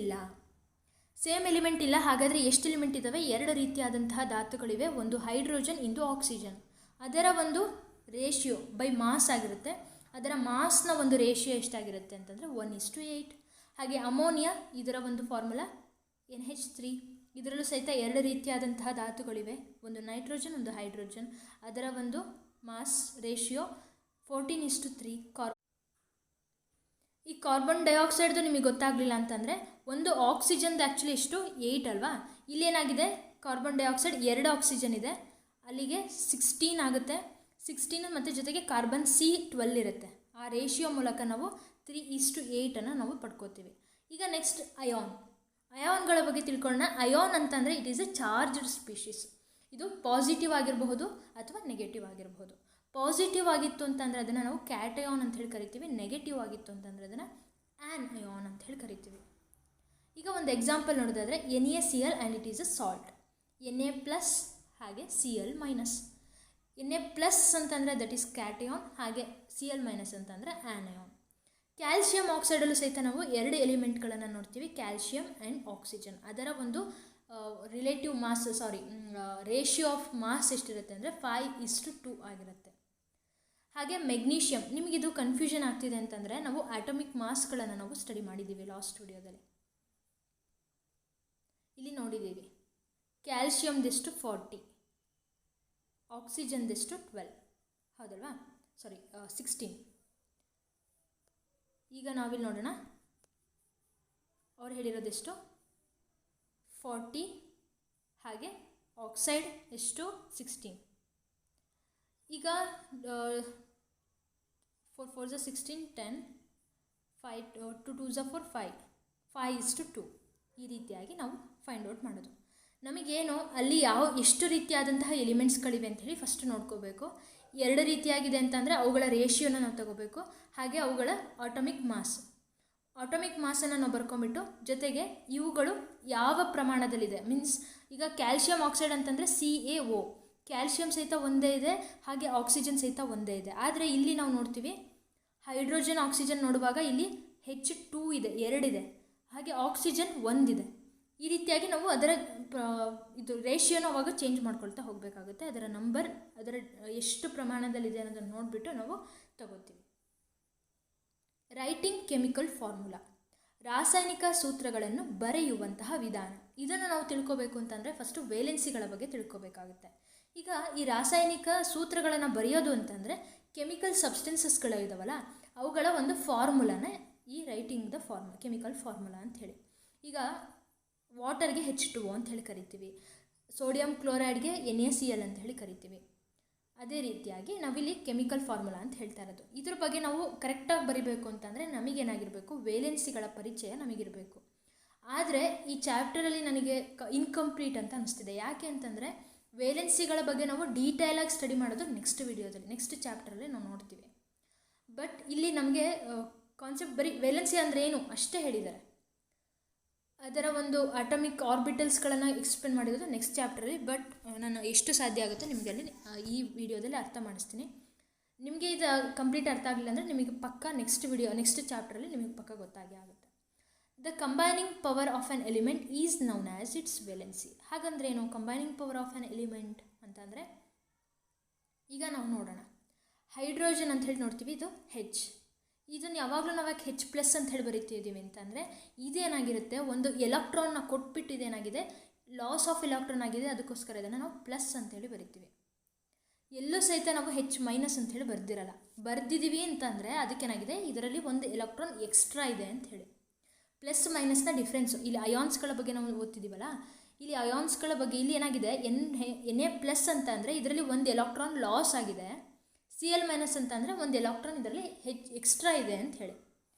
ಇಲ್ಲ. ಹಾಗಾದರೆ ಎಷ್ಟು ಎಲಿಮೆಂಟ್ ಇದ್ದಾವೆ? ಎರಡು ರೀತಿಯಾದಂತಹ ಧಾತುಗಳಿವೆ. ಒಂದು ಹೈಡ್ರೋಜನ್, ಇಂದು ಆಕ್ಸಿಜನ್. ಅದರ ಒಂದು ರೇಷಿಯೋ ಬೈ ಮಾಸ್ ಆಗಿರುತ್ತೆ. ಅದರ ಮಾಸ್ನ ಒಂದು ರೇಷಿಯೋ ಎಷ್ಟಾಗಿರುತ್ತೆ ಅಂತಂದರೆ 1:8. ಹಾಗೆ ಅಮೋನಿಯಾ, ಇದರ ಒಂದು ಫಾರ್ಮುಲಾ NH3. ಇದರಲ್ಲೂ ಸಹಿತ ಎರಡು ರೀತಿಯಾದಂತಹ ಧಾತುಗಳಿವೆ. ಒಂದು ನೈಟ್ರೋಜನ್, ಒಂದು ಹೈಡ್ರೋಜನ್. ಅದರ ಒಂದು ಮಾಸ್ ರೇಷಿಯೋ 14:3. ಈ ಕಾರ್ಬನ್ ಡೈಆಕ್ಸೈಡ್ದು ನಿಮಗೆ ಗೊತ್ತಾಗಲಿಲ್ಲ ಅಂತಂದರೆ, ಒಂದು ಆಕ್ಸಿಜನ್ದು ಆ್ಯಕ್ಚುಲಿ ಎಷ್ಟು 8 ಅಲ್ವಾ? ಇಲ್ಲೇನಾಗಿದೆ, ಕಾರ್ಬನ್ ಡೈಆಕ್ಸೈಡ್ 2 ಆಕ್ಸಿಜನ್ ಇದೆ, ಅಲ್ಲಿಗೆ 16 ಆಗುತ್ತೆ. 16 ಮತ್ತು ಜೊತೆಗೆ ಕಾರ್ಬನ್ C12 ಇರುತ್ತೆ. ಆ ರೇಷಿಯೋ ಮೂಲಕ ನಾವು 3:8 ನಾವು ಪಡ್ಕೋತೀವಿ. ಈಗ ನೆಕ್ಸ್ಟ್ ಅಯಾನ್ಗಳ ಬಗ್ಗೆ ತಿಳ್ಕೊಳ್ಳೋಣ. ಅಯಾನ್ ಅಂತಂದರೆ it is A charged species. ಇದು ಪಾಸಿಟಿವ್ ಆಗಿರಬಹುದು ಅಥವಾ ನೆಗೆಟಿವ್ ಆಗಿರಬಹುದು. ಪಾಸಿಟಿವ್ ಆಗಿತ್ತು ಅಂತಂದರೆ ಅದನ್ನು ನಾವು ಕ್ಯಾಟಯಾನ್ ಅಂತ ಹೇಳಿ ಕರಿತೀವಿ. ನೆಗೆಟಿವ್ ಆಗಿತ್ತು ಅಂತಂದರೆ ಅದನ್ನು ಆ್ಯನ್ ಅಂತ ಹೇಳಿ ಕರಿತೀವಿ. ಈಗ ಒಂದು ಎಕ್ಸಾಂಪಲ್ ನೋಡೋದಾದರೆ NaCl and it is a salt. Na+ ಹಾಗೆ Cl-. Na+ ಅಂತಂದರೆ ದಟ್ ಈಸ್ ಕ್ಯಾಟಯಾನ್, ಹಾಗೆ Cl- ಅಂತಂದರೆ ಆ್ಯನಯಾನ್. ಕ್ಯಾಲ್ಶಿಯಂ ಆಕ್ಸೈಡಲ್ಲೂ ಸಹಿತ ನಾವು ಎರಡು ಎಲಿಮೆಂಟ್ಗಳನ್ನು ನೋಡ್ತೀವಿ, ಕ್ಯಾಲ್ಶಿಯಂ ಆ್ಯಂಡ್ ಆಕ್ಸಿಜನ್. ಅದರ ಒಂದು ರೇಷಿಯೋ ಆಫ್ ಮಾಸ್ ಎಷ್ಟಿರುತ್ತೆ ಅಂದರೆ 5:2 ಆಗಿರುತ್ತೆ. ಹಾಗೆ ಮೆಗ್ನೀಷಿಯಂ, ನಿಮಗಿದು ಕನ್ಫ್ಯೂಷನ್ ಆಗ್ತಿದೆ ಅಂತಂದರೆ ನಾವು ಆಟಮಿಕ್ ಮಾಸ್ಗಳನ್ನು ನಾವು ಸ್ಟಡಿ ಮಾಡಿದ್ದೀವಿ ಲಾಸ್ಟ್ ವಿಡಿಯೋದಲ್ಲಿ. ಇಲ್ಲಿ ನೋಡಿದ್ದೀವಿ ಕ್ಯಾಲ್ಶಿಯಮ್ದೆಷ್ಟು 40, ಆಕ್ಸಿಜನ್ದೆಷ್ಟು 12, ಹೌದಲ್ವಾ? 16. ಈಗ ನಾವಿಲ್ಲಿ ನೋಡೋಣ, ಅವ್ರು ಹೇಳಿರೋದೆಷ್ಟು 40, ಹಾಗೆ ಆಕ್ಸೈಡ್ ಎಷ್ಟು 16. ಈಗ 4 4 16, 10, 5 2 2 4 5, 5:2. ಈ ರೀತಿಯಾಗಿ ನಾವು ಫೈಂಡ್ ಔಟ್ ಮಾಡೋದು. ನಮಗೇನು ಅಲ್ಲಿ ಎಷ್ಟು ರೀತಿಯಾದಂತಹ ಎಲಿಮೆಂಟ್ಸ್ಗಳಿವೆ ಅಂಥೇಳಿ ಫಸ್ಟ್ ನೋಡ್ಕೋಬೇಕು. ಎರಡು ರೀತಿಯಾಗಿದೆ ಅಂತಂದರೆ ಅವುಗಳ ರೇಷಿಯೋನ ನಾವು ತಗೋಬೇಕು. ಹಾಗೆ ಅವುಗಳ ಆಟಮಿಕ್ ಮಾಸನ್ನು ನಾವು ಬರ್ಕೊಂಬಿಟ್ಟು, ಜೊತೆಗೆ ಇವುಗಳು ಯಾವ ಪ್ರಮಾಣದಲ್ಲಿದೆ, ಮೀನ್ಸ್ ಈಗ ಕ್ಯಾಲ್ಶಿಯಂ ಆಕ್ಸೈಡ್ ಅಂತಂದರೆ CaO, ಕ್ಯಾಲ್ಶಿಯಂ ಸಹಿತ ಒಂದೇ ಇದೆ, ಹಾಗೆ ಆಕ್ಸಿಜನ್ ಸಹಿತ ಒಂದೇ ಇದೆ. ಆದರೆ ಇಲ್ಲಿ ನಾವು ನೋಡ್ತೀವಿ ಹೈಡ್ರೋಜನ್ ಆಕ್ಸಿಜನ್ ನೋಡುವಾಗ ಇಲ್ಲಿ H2 ಇದೆ, 2 ಇದೆ, ಹಾಗೆ ಆಕ್ಸಿಜನ್ 1 ಇದೆ. ಈ ರೀತಿಯಾಗಿ ನಾವು ಅದರ ಇದು ರೇಷಿಯೋನ ಅವಾಗ ಚೇಂಜ್ ಮಾಡ್ಕೊಳ್ತಾ ಹೋಗಬೇಕಾಗುತ್ತೆ. ಅದರ ನಂಬರ್, ಅದರ ಎಷ್ಟು ಪ್ರಮಾಣದಲ್ಲಿದೆ ಅನ್ನೋದನ್ನು ನೋಡಿಬಿಟ್ಟು ನಾವು ತಗೋತೀವಿ. ರೈಟಿಂಗ್ ಕೆಮಿಕಲ್ ಫಾರ್ಮುಲಾ, ರಾಸಾಯನಿಕ ಸೂತ್ರಗಳನ್ನು ಬರೆಯುವಂತಹ ವಿಧಾನ. ಇದನ್ನು ನಾವು ತಿಳ್ಕೋಬೇಕು ಅಂತಂದರೆ ಫಸ್ಟು ವೇಲೆನ್ಸಿಗಳ ಬಗ್ಗೆ ತಿಳ್ಕೋಬೇಕಾಗುತ್ತೆ. ಈಗ ಈ ರಾಸಾಯನಿಕ ಸೂತ್ರಗಳನ್ನು ಬರೆಯೋದು ಅಂತಂದರೆ ಕೆಮಿಕಲ್ ಸಬ್ಸ್ಟೆನ್ಸಸ್ಗಳು ಇದಾವಲ್ಲ ಅವುಗಳ ಒಂದು ಫಾರ್ಮುಲಾನೇ ಈ ರೈಟಿಂಗ್ ಕೆಮಿಕಲ್ ಫಾರ್ಮುಲಾ ಅಂತ ಹೇಳಿ. ಈಗ ವಾಟರ್ಗೆ H2O ಅಂತ ಹೇಳಿ ಕರಿತೀವಿ, ಸೋಡಿಯಂ ಕ್ಲೋರೈಡ್ಗೆ NaCl ಅಂತ ಹೇಳಿ ಕರಿತೀವಿ. ಅದೇ ರೀತಿಯಾಗಿ ನಾವಿಲ್ಲಿ ಕೆಮಿಕಲ್ ಫಾರ್ಮುಲಾ ಅಂತ ಹೇಳ್ತಾ ಇರೋದು. ಇದ್ರ ಬಗ್ಗೆ ನಾವು ಕರೆಕ್ಟಾಗಿ ಬರಿಬೇಕು ಅಂತಂದರೆ ನಮಗೇನಾಗಿರಬೇಕು, ವೇಲೆನ್ಸಿಗಳ ಪರಿಚಯ ನಮಗಿರಬೇಕು. ಆದರೆ ಈ ಚಾಪ್ಟರಲ್ಲಿ ನನಗೆ ಇನ್ಕಂಪ್ಲೀಟ್ ಅಂತ ಅನಿಸ್ತಿದೆ. ಯಾಕೆ ಅಂತಂದರೆ ವೇಲೆನ್ಸಿಗಳ ಬಗ್ಗೆ ನಾವು ಡೀಟೇಲಾಗಿ ಸ್ಟಡಿ ಮಾಡೋದು ನೆಕ್ಸ್ಟ್ ವಿಡಿಯೋದಲ್ಲಿ, ನೆಕ್ಸ್ಟ್ ಚಾಪ್ಟರಲ್ಲಿ ನಾವು ನೋಡ್ತೀವಿ. ಬಟ್ ಇಲ್ಲಿ ನಮಗೆ ಕಾನ್ಸೆಪ್ಟ್ ಬರೀ ವೇಲೆನ್ಸಿ ಅಂದರೆ ಏನು ಅಷ್ಟೇ ಹೇಳಿದ್ದಾರೆ. ಅದರ ಒಂದು ಅಟಮಿಕ್ ಆರ್ಬಿಟಲ್ಸ್ಗಳನ್ನು ಎಕ್ಸ್ಪ್ಲೇನ್ ಮಾಡಿರೋದು ನೆಕ್ಸ್ಟ್ ಚಾಪ್ಟರಲ್ಲಿ. ಬಟ್ ನಾನು ಎಷ್ಟು ಸಾಧ್ಯ ಆಗುತ್ತೋ ನಿಮಗೆ ಅಲ್ಲಿ ಈ ವಿಡಿಯೋದಲ್ಲಿ ಅರ್ಥ ಮಾಡಿಸ್ತೀನಿ. ನಿಮಗೆ ಇದು ಕಂಪ್ಲೀಟ್ ಅರ್ಥ ಆಗಲಿಲ್ಲ ಅಂದರೆ ನಿಮಗೆ ಪಕ್ಕ ನೆಕ್ಸ್ಟ್ ಚಾಪ್ಟರಲ್ಲಿ ನಿಮಗೆ ಪಕ್ಕ ಗೊತ್ತಾಗೇ ಆಗುತ್ತೆ. The combining power of an element is known as its valency. ಹಾಗಂದ್ರೆ ಏನು combining power of an element ಅಂತಂದರೆ, ಈಗ ನಾವು ನೋಡೋಣ. ಹೈಡ್ರೋಜನ್ ಅಂತ ಹೇಳಿ ನೋಡ್ತೀವಿ, ಇದು H. ಇದನ್ನು ಯಾವಾಗಲೂ ನಾವು H+ ಅಂತ ಹೇಳಿ ಬರಿತಿದ್ದೀವಿ ಅಂತಂದರೆ ಇದೇನಾಗಿರುತ್ತೆ, ಒಂದು ಎಲೆಕ್ಟ್ರಾನ್ನ ಕೊಟ್ಬಿಟ್ಟು ಇದೇನಾಗಿದೆ ಲಾಸ್ ಆಫ್ ಎಲೆಕ್ಟ್ರಾನ್ ಆಗಿದೆ, ಅದಕ್ಕೋಸ್ಕರ ಇದನ್ನು ನಾವು ಪ್ಲಸ್ ಅಂತೇಳಿ ಬರಿತೀವಿ. ಎಲ್ಲೂ ಸಹಿತ ನಾವು H- ಅಂಥೇಳಿ ಬರ್ದಿದ್ದೀವಿ ಅಂತಂದರೆ ಅದಕ್ಕೇನಾಗಿದೆ, ಇದರಲ್ಲಿ ಒಂದು ಎಲೆಕ್ಟ್ರಾನ್ ಎಕ್ಸ್ಟ್ರಾ ಇದೆ ಅಂತ ಹೇಳಿ. ಪ್ಲಸ್ ಮೈನಸ್ನ ಡಿಫ್ರೆನ್ಸು. ಇಲ್ಲಿ ಅಯಾನ್ಸ್ಗಳ ಬಗ್ಗೆ ನಾವು ಓದ್ತಿದ್ದೀವಲ್ಲ, ಇಲ್ಲಿ ಅಯಾನ್ಸ್ಗಳ ಬಗ್ಗೆ ಇಲ್ಲಿ ಏನಾಗಿದೆ Na+ ಅಂತ ಅಂದರೆ ಇದರಲ್ಲಿ ಒಂದು ಎಲೆಕ್ಟ್ರಾನ್ ಲಾಸ್ ಆಗಿದೆ, Cl ಮೈನಸ್ ಅಂತಂದರೆ ಒಂದು ಎಲೆಕ್ಟ್ರಾನ್ ಇದರಲ್ಲಿ ಎಕ್ಸ್ಟ್ರಾ ಇದೆ ಅಂತ ಹೇಳಿ,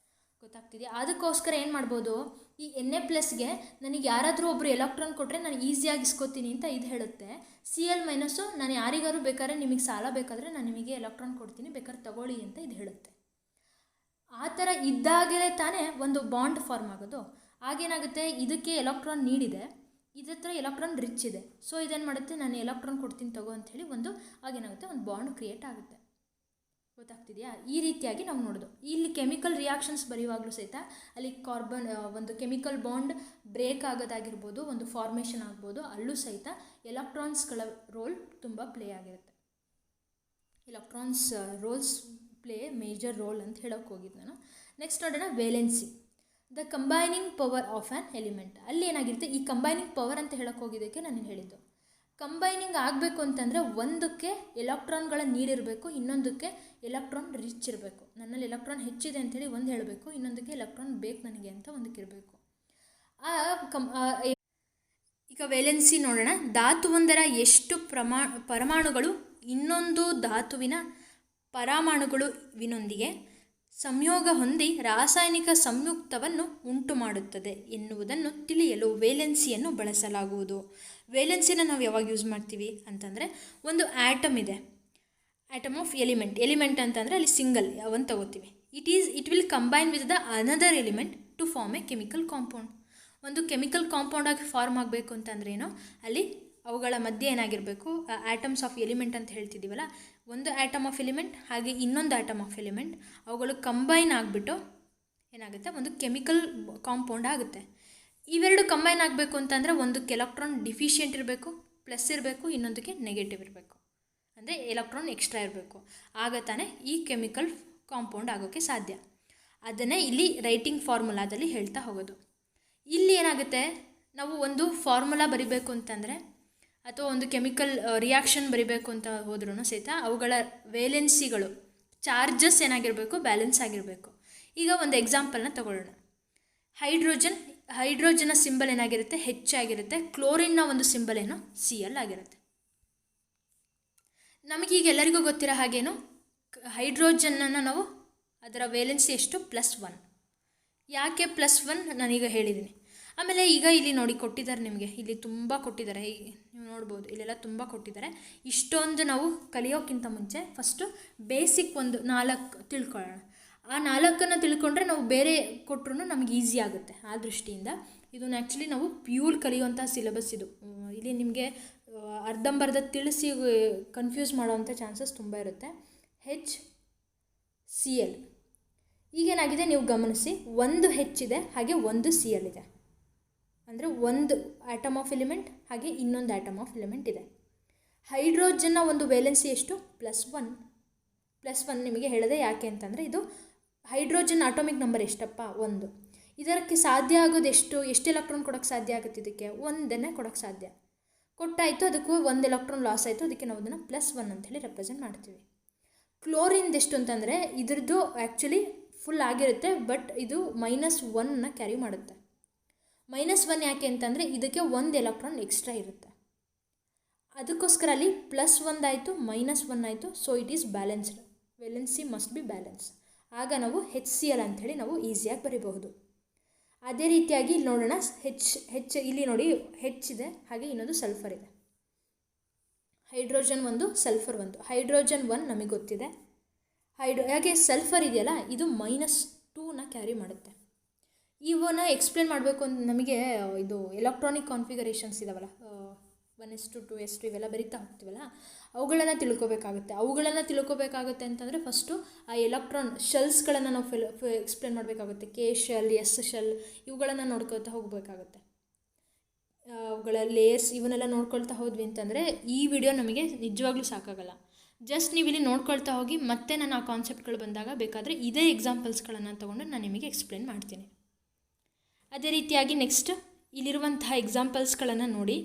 ಗೊತ್ತಾಗ್ತಿದೆಯಾ? ಅದಕ್ಕೋಸ್ಕರ ಏನು ಮಾಡ್ಬೋದು, ಈ Na+ಗೆ ನನಗೆ ಯಾರಾದರೂ ಒಬ್ಬರು ಎಲೆಕ್ಟ್ರಾನ್ ಕೊಟ್ಟರೆ ನಾನು ಈಸಿಯಾಗಿ ಇಸ್ಕೋತೀನಿ ಅಂತ ಇದು ಹೇಳುತ್ತೆ. Cl ಮೈನಸ್ಸು ನಾನು ಯಾರಿಗಾರು ಬೇಕಾದ್ರೆ ನಿಮಗೆ ಸಾಲ ಬೇಕಾದರೆ ನಾನು ನಿಮಗೆ ಎಲೆಕ್ಟ್ರಾನ್ ಕೊಡ್ತೀನಿ, ಬೇಕಾದ್ರೆ ತಗೊಳ್ಳಿ ಅಂತ ಇದು ಹೇಳುತ್ತೆ. ಆ ಥರ ಇದ್ದಾಗಲೇ ತಾನೇ ಒಂದು ಬಾಂಡ್ ಫಾರ್ಮ್ ಆಗೋದು. ಆಗೇನಾಗುತ್ತೆ, ಇದಕ್ಕೆ ಎಲೆಕ್ಟ್ರಾನ್ ನೀಡಿದೆ, ಇದ್ರ ಹತ್ರ ಎಲೆಕ್ಟ್ರಾನ್ ರಿಚ್ ಇದೆ, ಸೊ ಇದೇನು ಮಾಡುತ್ತೆ, ನಾನು ಎಲೆಕ್ಟ್ರಾನ್ ಕೊಡ್ತೀನಿ ತಗೋ ಅಂಥೇಳಿ ಆಗೇನಾಗುತ್ತೆ, ಒಂದು ಬಾಂಡ್ ಕ್ರಿಯೇಟ್ ಆಗುತ್ತೆ. ಗೊತ್ತಾಗ್ತಿದೆಯಾ? ಈ ರೀತಿಯಾಗಿ ನಾವು ನೋಡೋದು. ಇಲ್ಲಿ ಕೆಮಿಕಲ್ ರಿಯಾಕ್ಷನ್ಸ್ ಬರೆಯುವಾಗಲೂ ಸಹಿತ ಅಲ್ಲಿ ಕಾರ್ಬನ್ ಒಂದು ಕೆಮಿಕಲ್ ಬಾಂಡ್ ಬ್ರೇಕ್ ಆಗೋದಾಗಿರ್ಬೋದು, ಒಂದು ಫಾರ್ಮೇಷನ್ ಆಗ್ಬೋದು, ಅಲ್ಲೂ ಸಹಿತ ಎಲೆಕ್ಟ್ರಾನ್ಸ್ಗಳ ರೋಲ್ ತುಂಬ ಪ್ಲೇ ಆಗಿರುತ್ತೆ. Electrons roles play major role ಅಂತ ಹೇಳೋಕೆ ಹೋಗಿದ್ದು ನಾನು. ನೆಕ್ಸ್ಟ್ ನೋಡೋಣ valency, the combining power of an element. ಅಲ್ಲಿ ಏನಾಗಿರುತ್ತೆ, ಈ ಕಂಬೈನಿಂಗ್ ಪವರ್ ಅಂತ ಹೇಳೋಕೆ ಹೋಗಿದ್ದಕ್ಕೆ ನಾನು ಹೇಳಿದ್ದು. ಕಂಬೈನಿಂಗ್ ಆಗಬೇಕು ಅಂತಂದರೆ ಒಂದಕ್ಕೆ ಎಲೆಕ್ಟ್ರಾನ್ಗಳ ನೀಡಿರಬೇಕು, ಇನ್ನೊಂದಕ್ಕೆ ಎಲೆಕ್ಟ್ರಾನ್ ರಿಚ್ ಇರಬೇಕು. ನನ್ನಲ್ಲಿ ಎಲೆಕ್ಟ್ರಾನ್ ಹೆಚ್ಚಿದೆ ಅಂಥೇಳಿ ಒಂದು ಹೇಳಬೇಕು, ಇನ್ನೊಂದಕ್ಕೆ ಎಲೆಕ್ಟ್ರಾನ್ ಬೇಕು ನನಗೆ ಅಂತ ಒಂದಕ್ಕೆ ಇರಬೇಕು. ಈಗ ವೇಲೆನ್ಸಿ ನೋಡೋಣ. ಧಾತುವೊಂದರ ಎಷ್ಟು ಪರಮಾಣುಗಳು ಇನ್ನೊಂದು ಧಾತುವಿನ ಪರಮಾಣುಗಳೊಂದಿಗೆ ಸಂಯೋಗ ಹೊಂದಿ ರಾಸಾಯನಿಕ ಸಂಯುಕ್ತವನ್ನು ಉಂಟು ಮಾಡುತ್ತದೆ ಎನ್ನುವುದನ್ನು ತಿಳಿಯಲು ವೇಲೆನ್ಸಿಯನ್ನು ಬಳಸಲಾಗುವುದು. ವೇಲೆನ್ಸಿನ ನಾವು ಯಾವಾಗ ಯೂಸ್ ಮಾಡ್ತೀವಿ ಅಂತಂದರೆ, ಒಂದು ಆ್ಯಟಮ್ ಇದೆ, ಆ್ಯಟಮ್ ಆಫ್ ಎಲಿಮೆಂಟ್ ಅಂತಂದರೆ ಅಲ್ಲಿ ಸಿಂಗಲ್ ಒಂದು ತಗೋತೀವಿ. It will combine with the another element to form a chemical compound. ಒಂದು ಕೆಮಿಕಲ್ ಕಾಂಪೌಂಡಾಗಿ ಫಾರ್ಮ್ ಆಗಬೇಕು ಅಂತಂದ್ರೇನು, ಅಲ್ಲಿ ಅವುಗಳ ಮಧ್ಯೆ ಏನಾಗಿರಬೇಕು, ಆ್ಯಟಮ್ಸ್ ಆಫ್ ಎಲಿಮೆಂಟ್ ಅಂತ ಹೇಳ್ತಿದ್ದೀವಲ್ಲ, ಒಂದು ಆ್ಯಟಮ್ ಆಫ್ ಎಲಿಮೆಂಟ್ ಹಾಗೆ ಇನ್ನೊಂದು ಆ್ಯಟಮ್ ಆಫ್ ಎಲಿಮೆಂಟ್, ಅವುಗಳು ಕಂಬೈನ್ ಆಗಿಬಿಟ್ಟು ಏನಾಗುತ್ತೆ, ಒಂದು ಕೆಮಿಕಲ್ ಕಾಂಪೌಂಡ್ ಆಗುತ್ತೆ. ಇವೆರಡು ಕಂಬೈನ್ ಆಗಬೇಕು ಅಂತಂದರೆ ಒಂದಕ್ಕೆ ಎಲೆಕ್ಟ್ರಾನ್ ಡಿಫಿಷಿಯೆಂಟ್ ಇರಬೇಕು, ಪ್ಲಸ್ ಇರಬೇಕು, ಇನ್ನೊಂದಕ್ಕೆ ನೆಗೆಟಿವ್ ಇರಬೇಕು, ಅಂದರೆ ಎಲೆಕ್ಟ್ರಾನ್ ಎಕ್ಸ್ಟ್ರಾ ಇರಬೇಕು. ಆಗ ತಾನೇ ಈ ಕೆಮಿಕಲ್ ಕಾಂಪೌಂಡ್ ಆಗೋಕ್ಕೆ ಸಾಧ್ಯ. ಅದನ್ನೇ ಇಲ್ಲಿ ರೈಟಿಂಗ್ ಫಾರ್ಮುಲಾದಲ್ಲಿ ಹೇಳ್ತಾ ಹೋಗೋದು. ಇಲ್ಲಿ ಏನಾಗುತ್ತೆ, ನಾವು ಒಂದು ಫಾರ್ಮುಲಾ ಬರಿಬೇಕು ಅಂತಂದರೆ ಅಥವಾ ಒಂದು ಕೆಮಿಕಲ್ ರಿಯಾಕ್ಷನ್ ಬರಿಬೇಕು ಅಂತ ಹೋದ್ರೂ ಸಹಿತ ಅವುಗಳ ವೇಲೆನ್ಸಿಗಳು, ಚಾರ್ಜಸ್ ಏನಾಗಿರಬೇಕು, ಬ್ಯಾಲೆನ್ಸ್ ಆಗಿರಬೇಕು. ಈಗ ಒಂದು ಎಕ್ಸಾಂಪಲ್ನ ತಗೊಳ್ಳೋಣ. ಹೈಡ್ರೋಜನ್ನ ಸಿಂಬಲ್ ಏನಾಗಿರುತ್ತೆ, ಹೆಚ್ಚಾಗಿರುತ್ತೆ. ಕ್ಲೋರಿನ್ನ ಒಂದು ಸಿಂಬಲ್ ಏನು, Cl ಆಗಿರುತ್ತೆ. ನಮಗೀಗ ಎಲ್ಲರಿಗೂ ಗೊತ್ತಿರೋ ಹಾಗೇನು, ಹೈಡ್ರೋಜನ್ನನ್ನು ನಾವು ಅದರ ವೇಲೆನ್ಸಿ ಎಷ್ಟು, +1. ಯಾಕೆ +1 ನಾನೀಗ ಹೇಳಿದ್ದೀನಿ. ಆಮೇಲೆ ಈಗ ಇಲ್ಲಿ ನೋಡಿ ಕೊಟ್ಟಿದ್ದಾರೆ ನಿಮಗೆ, ಇಲ್ಲಿ ತುಂಬ ಕೊಟ್ಟಿದ್ದಾರೆ, ನೀವು ನೋಡ್ಬೋದು ಇಲ್ಲೆಲ್ಲ ತುಂಬ ಕೊಟ್ಟಿದ್ದಾರೆ. ಇಷ್ಟೊಂದು ನಾವು ಕಲಿಯೋಕ್ಕಿಂತ ಮುಂಚೆ ಫಸ್ಟು ಬೇಸಿಕ್ ಒಂದು 4 ತಿಳ್ಕೊಳ್ಳೋಣ. ಆ 4 ತಿಳ್ಕೊಂಡ್ರೆ ನಾವು ಬೇರೆ ಕೊಟ್ಟರು ನಮಗೆ ಈಸಿ ಆಗುತ್ತೆ. ಆ ದೃಷ್ಟಿಯಿಂದ ಇದನ್ನು ಆ್ಯಕ್ಚುಲಿ ನಾವು ಪ್ಯೂರ್ ಕಲಿಯುವಂಥ ಸಿಲೆಬಸ್ ಇದು. ಇಲ್ಲಿ ನಿಮಗೆ ಅರ್ಧಂಬರ್ಧ ತಿಳಿಸಿ ಕನ್ಫ್ಯೂಸ್ ಮಾಡೋವಂಥ ಚಾನ್ಸಸ್ ತುಂಬ ಇರುತ್ತೆ. HCl ಈಗೇನಾಗಿದೆ ನೀವು ಗಮನಿಸಿ, ಒಂದು ಹೆಚ್ಚಿದೆ ಹಾಗೆ ಒಂದು Cl ಇದೆ, ಅಂದರೆ ಒಂದು ಆ್ಯಟಮ್ ಆಫ್ ಎಲಿಮೆಂಟ್ ಹಾಗೆ ಇನ್ನೊಂದು ಆ್ಯಟಮ್ ಆಫ್ ಎಲಿಮೆಂಟ್ ಇದೆ. ಹೈಡ್ರೋಜನ್ನ ಒಂದು ವೇಲೆನ್ಸಿ ಎಷ್ಟು, +1 ನಿಮಗೆ ಹೇಳಿದೆ. ಯಾಕೆ ಅಂತಂದರೆ ಇದು ಹೈಡ್ರೋಜನ್ ಆಟೋಮಿಕ್ ನಂಬರ್ ಎಷ್ಟಪ್ಪ, 1. ಇದಕ್ಕೆ ಸಾಧ್ಯ ಆಗೋದು ಎಷ್ಟು ಎಲೆಕ್ಟ್ರಾನ್ ಕೊಡೋಕ್ಕೆ ಸಾಧ್ಯ ಆಗುತ್ತೆ, ಇದಕ್ಕೆ ಒಂದನ್ನೇ ಕೊಡೋಕ್ಕೆ ಸಾಧ್ಯ. ಕೊಟ್ಟಾಯಿತು, ಅದಕ್ಕೂ ಒಂದು ಎಲೆಕ್ಟ್ರಾನ್ ಲಾಸ್ ಆಯಿತು, ಅದಕ್ಕೆ ನಾವು ಅದನ್ನು +1 ಅಂಥೇಳಿ ರೆಪ್ರೆಸೆಂಟ್ ಮಾಡ್ತೀವಿ. ಕ್ಲೋರಿನ್ದು ಎಷ್ಟು ಅಂತಂದರೆ ಇದ್ರದ್ದು ಆ್ಯಕ್ಚುಲಿ ಫುಲ್ ಆಗಿರುತ್ತೆ, ಬಟ್ ಇದು -1ನ ಕ್ಯಾರಿ ಮಾಡುತ್ತೆ. -1 ಯಾಕೆ ಅಂತಂದರೆ ಇದಕ್ಕೆ ಒಂದು ಎಲೆಕ್ಟ್ರಾನ್ ಎಕ್ಸ್ಟ್ರಾ ಇರುತ್ತೆ, ಅದಕ್ಕೋಸ್ಕರ ಅಲ್ಲಿ +1 ಆಯಿತು, -1 ಆಯಿತು. So it is balanced. Valency must be balance. ಆಗ ನಾವು HCl ಅಂಥೇಳಿ ನಾವು ಈಸಿಯಾಗಿ ಬರೀಬಹುದು. ಅದೇ ರೀತಿಯಾಗಿ ಇಲ್ಲಿ ನೋಡೋಣ, ಇಲ್ಲಿ ನೋಡಿ H ಇದೆ ಹಾಗೆ ಇನ್ನೊಂದು ಸಲ್ಫರ್ ಇದೆ. ಹೈಡ್ರೋಜನ್ ಒಂದು, ಸಲ್ಫರ್ ಒಂದು. ಹೈಡ್ರೋಜನ್ 1 ನಮಗೆ ಗೊತ್ತಿದೆ. ಹಾಗೆ ಸಲ್ಫರ್ ಇದೆಯಲ್ಲ, ಇದು -2ನ ಕ್ಯಾರಿ ಮಾಡುತ್ತೆ. ಇವನ್ನ ಎಕ್ಸ್ಪ್ಲೇನ್ ಮಾಡಬೇಕು ಅಂತ ನಮಗೆ ಇದು ಎಲೆಕ್ಟ್ರಾನಿಕ್ ಕಾನ್ಫಿಗರೇಷನ್ಸ್ ಇದಾವಲ್ಲ, 1s2 2s2 ಇವೆಲ್ಲ ಬರಿತಾ ಹೋಗ್ತೀವಲ್ಲ, ಅವುಗಳನ್ನು ತಿಳ್ಕೊಬೇಕಾಗುತ್ತೆ ಅಂತಂದರೆ ಫಸ್ಟು ಆ ಎಲೆಕ್ಟ್ರಾನ್ ಶೆಲ್ಸ್ಗಳನ್ನು ನಾವು ಎಕ್ಸ್ಪ್ಲೇನ್ ಮಾಡಬೇಕಾಗುತ್ತೆ. K ಶೆಲ್, S ಶೆಲ್ ಇವುಗಳನ್ನು ನೋಡ್ಕೊಳ್ತಾ ಹೋಗಬೇಕಾಗುತ್ತೆ. ಅವುಗಳ ಲೇಯರ್ಸ್ ಇವನ್ನೆಲ್ಲ ನೋಡ್ಕೊಳ್ತಾ ಹೋದ್ವಿ ಅಂತಂದರೆ ಈ ವಿಡಿಯೋ ನಮಗೆ ನಿಜವಾಗ್ಲೂ ಸಾಕಾಗಲ್ಲ. ಜಸ್ಟ್ ನೀವು ಇಲ್ಲಿ ನೋಡ್ಕೊಳ್ತಾ ಹೋಗಿ ಮತ್ತೆ ನಾನು ಆ ಕಾನ್ಸೆಪ್ಟ್ಗಳು ಬಂದಾಗ ಬೇಕಾದರೆ ಇದೇ ಎಕ್ಸಾಂಪಲ್ಸ್ಗಳನ್ನು ತೊಗೊಂಡು ನಾನು ನಿಮಗೆ ಎಕ್ಸ್ಪ್ಲೇನ್ ಮಾಡ್ತೀನಿ. ಅದೇ ರೀತಿಯಾಗಿ ನೆಕ್ಸ್ಟ್ ಇಲ್ಲಿರುವಂತಹ ಎಕ್ಸಾಂಪಲ್ಸ್ಗಳನ್ನು ನೋಡಿ.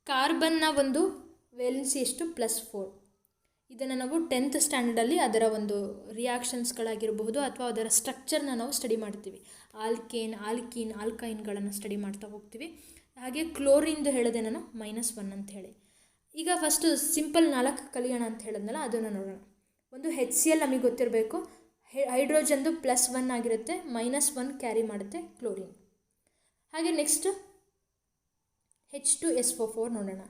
ಕಾರ್ಬನ್ನ ಒಂದು ವೇಲೆನ್ಸಿ ಎಷ್ಟು, +4. ಇದನ್ನು ನಾವು 10th ಸ್ಟ್ಯಾಂಡರ್ಡಲ್ಲಿ ಅದರ ಒಂದು ರಿಯಾಕ್ಷನ್ಸ್ಗಳಾಗಿರಬಹುದು ಅಥವಾ ಅದರ ಸ್ಟ್ರಕ್ಚರ್ನ ನಾವು ಸ್ಟಡಿ ಮಾಡ್ತೀವಿ. ಆಲ್ಕೇನ್, ಆಲ್ಕೀನ್, ಆಲ್ಕೈನ್ಗಳನ್ನು ಸ್ಟಡಿ ಮಾಡ್ತಾ ಹೋಗ್ತೀವಿ. ಹಾಗೆ ಕ್ಲೋರಿನ್ದು ಹೇಳಿದೆ ನಾನು -1 ಅಂತ ಹೇಳಿ. ಈಗ ಫಸ್ಟು ಸಿಂಪಲ್ 4 ಕಲಿಯೋಣ ಅಂತ ಹೇಳಿದ್ನಲ್ಲ, ಅದನ್ನು ನೋಡೋಣ. ಒಂದು HCl ನಮಗೆ ಗೊತ್ತಿರಬೇಕು, ಹೈಡ್ರೋಜನ್ದು +1 ಆಗಿರುತ್ತೆ, -1 ಕ್ಯಾರಿ ಮಾಡುತ್ತೆ ಕ್ಲೋರಿನ್. ಹಾಗೆ ನೆಕ್ಸ್ಟ್ H2SO4 ನೋಡೋಣ.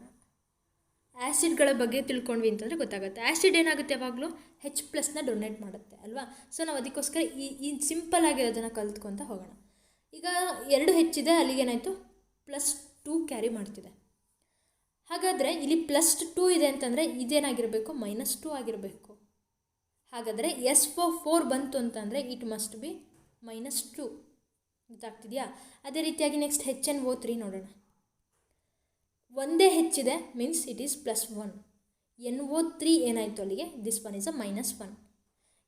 ಆ್ಯಸಿಡ್ಗಳ ಬಗ್ಗೆ ತಿಳ್ಕೊಂಡ್ವಿ ಅಂತಂದರೆ ಗೊತ್ತಾಗುತ್ತೆ. ಆ್ಯಸಿಡ್ ಏನಾಗುತ್ತೆ ಯಾವಾಗಲೂ H+ನ ಡೊನೇಟ್ ಮಾಡುತ್ತೆ ಅಲ್ವಾ. ಸೊ ನಾವು ಅದಕ್ಕೋಸ್ಕರ ಈ ಸಿಂಪಲ್ ಆಗಿರೋದನ್ನು ಕಲ್ತ್ಕೊತ ಹೋಗೋಣ. ಈಗ 2 ಹೆಚ್ಚಿದೆ, ಅಲ್ಲಿಗೆ ಏನಾಯಿತು +2 ಕ್ಯಾರಿ ಮಾಡ್ತಿದೆ. ಹಾಗಾದರೆ ಇಲ್ಲಿ +2 ಇದೆ ಅಂತಂದರೆ ಇದೇನಾಗಿರಬೇಕು -2 ಆಗಿರಬೇಕು. ಹಾಗಾದರೆ SO4 ಬಂತು ಅಂತಂದರೆ ಇಟ್ ಮಸ್ಟ್ ಬಿ -2. ಗೊತ್ತಾಗ್ತಿದೆಯಾ? ಅದೇ ರೀತಿಯಾಗಿ ನೆಕ್ಸ್ಟ್ HNO3 ನೋಡೋಣ. ಒಂದೇ ಹೆಚ್ಚಿದೆ ಮೀನ್ಸ್ ಇಟ್ ಈಸ್ +1. NO3 ಏನಾಯಿತು ಅಲ್ಲಿಗೆ, ದಿಸ್ ಒನ್ ಈಸ್ ಅ -1.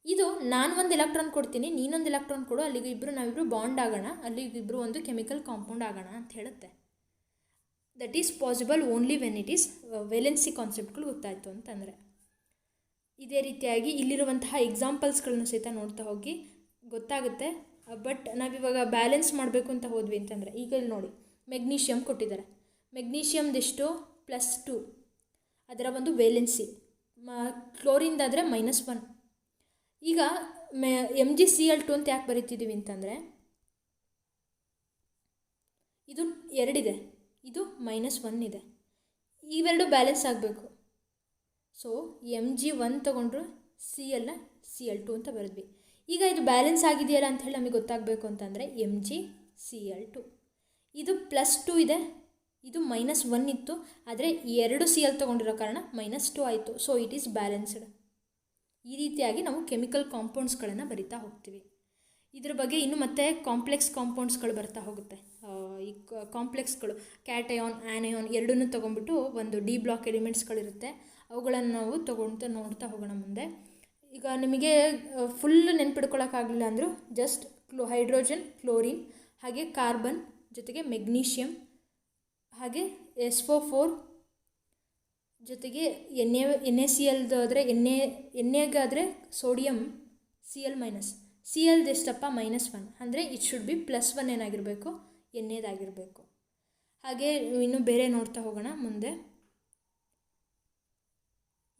ಇದು ನಾನು ಒಂದು ಎಲೆಕ್ಟ್ರಾನ್ ಕೊಡ್ತೀನಿ, ನೀನೊಂದು ಎಲೆಕ್ಟ್ರಾನ್ ಕೊಡು, ಅಲ್ಲಿಗೆ ನಾವಿಬ್ಬರು ಬಾಂಡ್ ಆಗೋಣ, ಅಲ್ಲಿಗಿಬ್ಬರು ಒಂದು ಕೆಮಿಕಲ್ ಕಾಂಪೌಂಡ್ ಆಗೋಣ ಅಂತ ಹೇಳುತ್ತೆ. That is possible only when it is valency ಕಾನ್ಸೆಪ್ಟ್ಗಳು ಗೊತ್ತಾಯಿತು ಅಂತಂದರೆ. ಇದೇ ರೀತಿಯಾಗಿ ಇಲ್ಲಿರುವಂತಹ ಎಕ್ಸಾಂಪಲ್ಸ್ಗಳನ್ನು ಸಹಿತ ನೋಡ್ತಾ ಹೋಗಿ ಗೊತ್ತಾಗುತ್ತೆ. ಬಟ್ ನಾವಿವಾಗ ಬ್ಯಾಲೆನ್ಸ್ ಮಾಡಬೇಕು ಅಂತ ಹೋದ್ವಿ ಅಂತಂದರೆ, ಈಗ ಇಲ್ಲಿ ನೋಡಿ ಮೆಗ್ನೀಷಿಯಮ್ ಕೊಟ್ಟಿದ್ದಾರೆ. ಮೆಗ್ನೀಷಿಯಮ್ದೆಷ್ಟು +2, ಅದರ ಒಂದು ವೇಲೆನ್ಸಿ. ಕ್ಲೋರಿಂದಾದರೆ -1. ಈಗ MgCl2 ಅಂತ ಯಾಕೆ ಬರೀತಿದ್ದೀವಿ ಅಂತಂದರೆ, ಇದು 2 ಇದೆ, ಇದು -1 ಇದೆ, ಇವೆರಡು ಬ್ಯಾಲೆನ್ಸ್ ಆಗಬೇಕು. ಸೊ Mg1 ತೊಗೊಂಡ್ರು Cl2 ಅಂತ ಬರೆದ್ವಿ. ಈಗ ಇದು ಬ್ಯಾಲೆನ್ಸ್ ಆಗಿದೆಯಲ್ಲ ಅಂತ ಹೇಳಿ ನಮಗೆ ಗೊತ್ತಾಗಬೇಕು ಅಂತಂದರೆ MgCl2. ಇದು +2 ಇದೆ, ಇದು -1 ಇತ್ತು, ಆದರೆ 2 Cl ತೊಗೊಂಡಿರೋ ಕಾರಣ -2 ಆಯಿತು. So it is balanced. ಈ ರೀತಿಯಾಗಿ ನಾವು ಕೆಮಿಕಲ್ ಕಾಂಪೌಂಡ್ಸ್ಗಳನ್ನು ಬರಿತಾ ಹೋಗ್ತೀವಿ. ಇದ್ರ ಬಗ್ಗೆ ಇನ್ನು ಮತ್ತೆ ಕಾಂಪ್ಲೆಕ್ಸ್ ಕಾಂಪೌಂಡ್ಸ್ಗಳು ಬರ್ತಾ ಹೋಗುತ್ತೆ. ಈ ಕಾಂಪ್ಲೆಕ್ಸ್ಗಳು ಕ್ಯಾಟಯಾನ್, ಆ್ಯನಯಾನ್ ಎರಡನ್ನೂ ತೊಗೊಂಡ್ಬಿಟ್ಟು ಒಂದು ಡಿ ಬ್ಲಾಕ್ ಎಲಿಮೆಂಟ್ಸ್ಗಳಿರುತ್ತೆ, ಅವುಗಳನ್ನು ನಾವು ನೋಡ್ತಾ ಹೋಗೋಣ ಮುಂದೆ. ಈಗ ನಿಮಗೆ ಫುಲ್ ನೆನ್ಪಿಡ್ಕೊಳ್ಳೋಕ್ಕಾಗಲಿಲ್ಲ ಅಂದರೂ ಜಸ್ಟ್ ಹೈಡ್ರೋಜನ್, ಕ್ಲೋರಿನ್, ಹಾಗೆ ಕಾರ್ಬನ್ ಜೊತೆಗೆ ಮೆಗ್ನೀಷಿಯಮ್, ಹಾಗೆ SO4 ಜೊತೆಗೆ NaClದು ಆದರೆ ಎಣ್ಣೆಗಾದರೆ ಸೋಡಿಯಮ್ Cl-, Clದು ಎಷ್ಟಪ್ಪ -1, ಅಂದರೆ ಇಟ್ ಶುಡ್ ಬಿ +1 ಏನಾಗಿರಬೇಕು, ಎಣ್ಣೆದಾಗಿರಬೇಕು. ಹಾಗೆ ಇನ್ನು ಬೇರೆ ನೋಡ್ತಾ ಹೋಗೋಣ ಮುಂದೆ.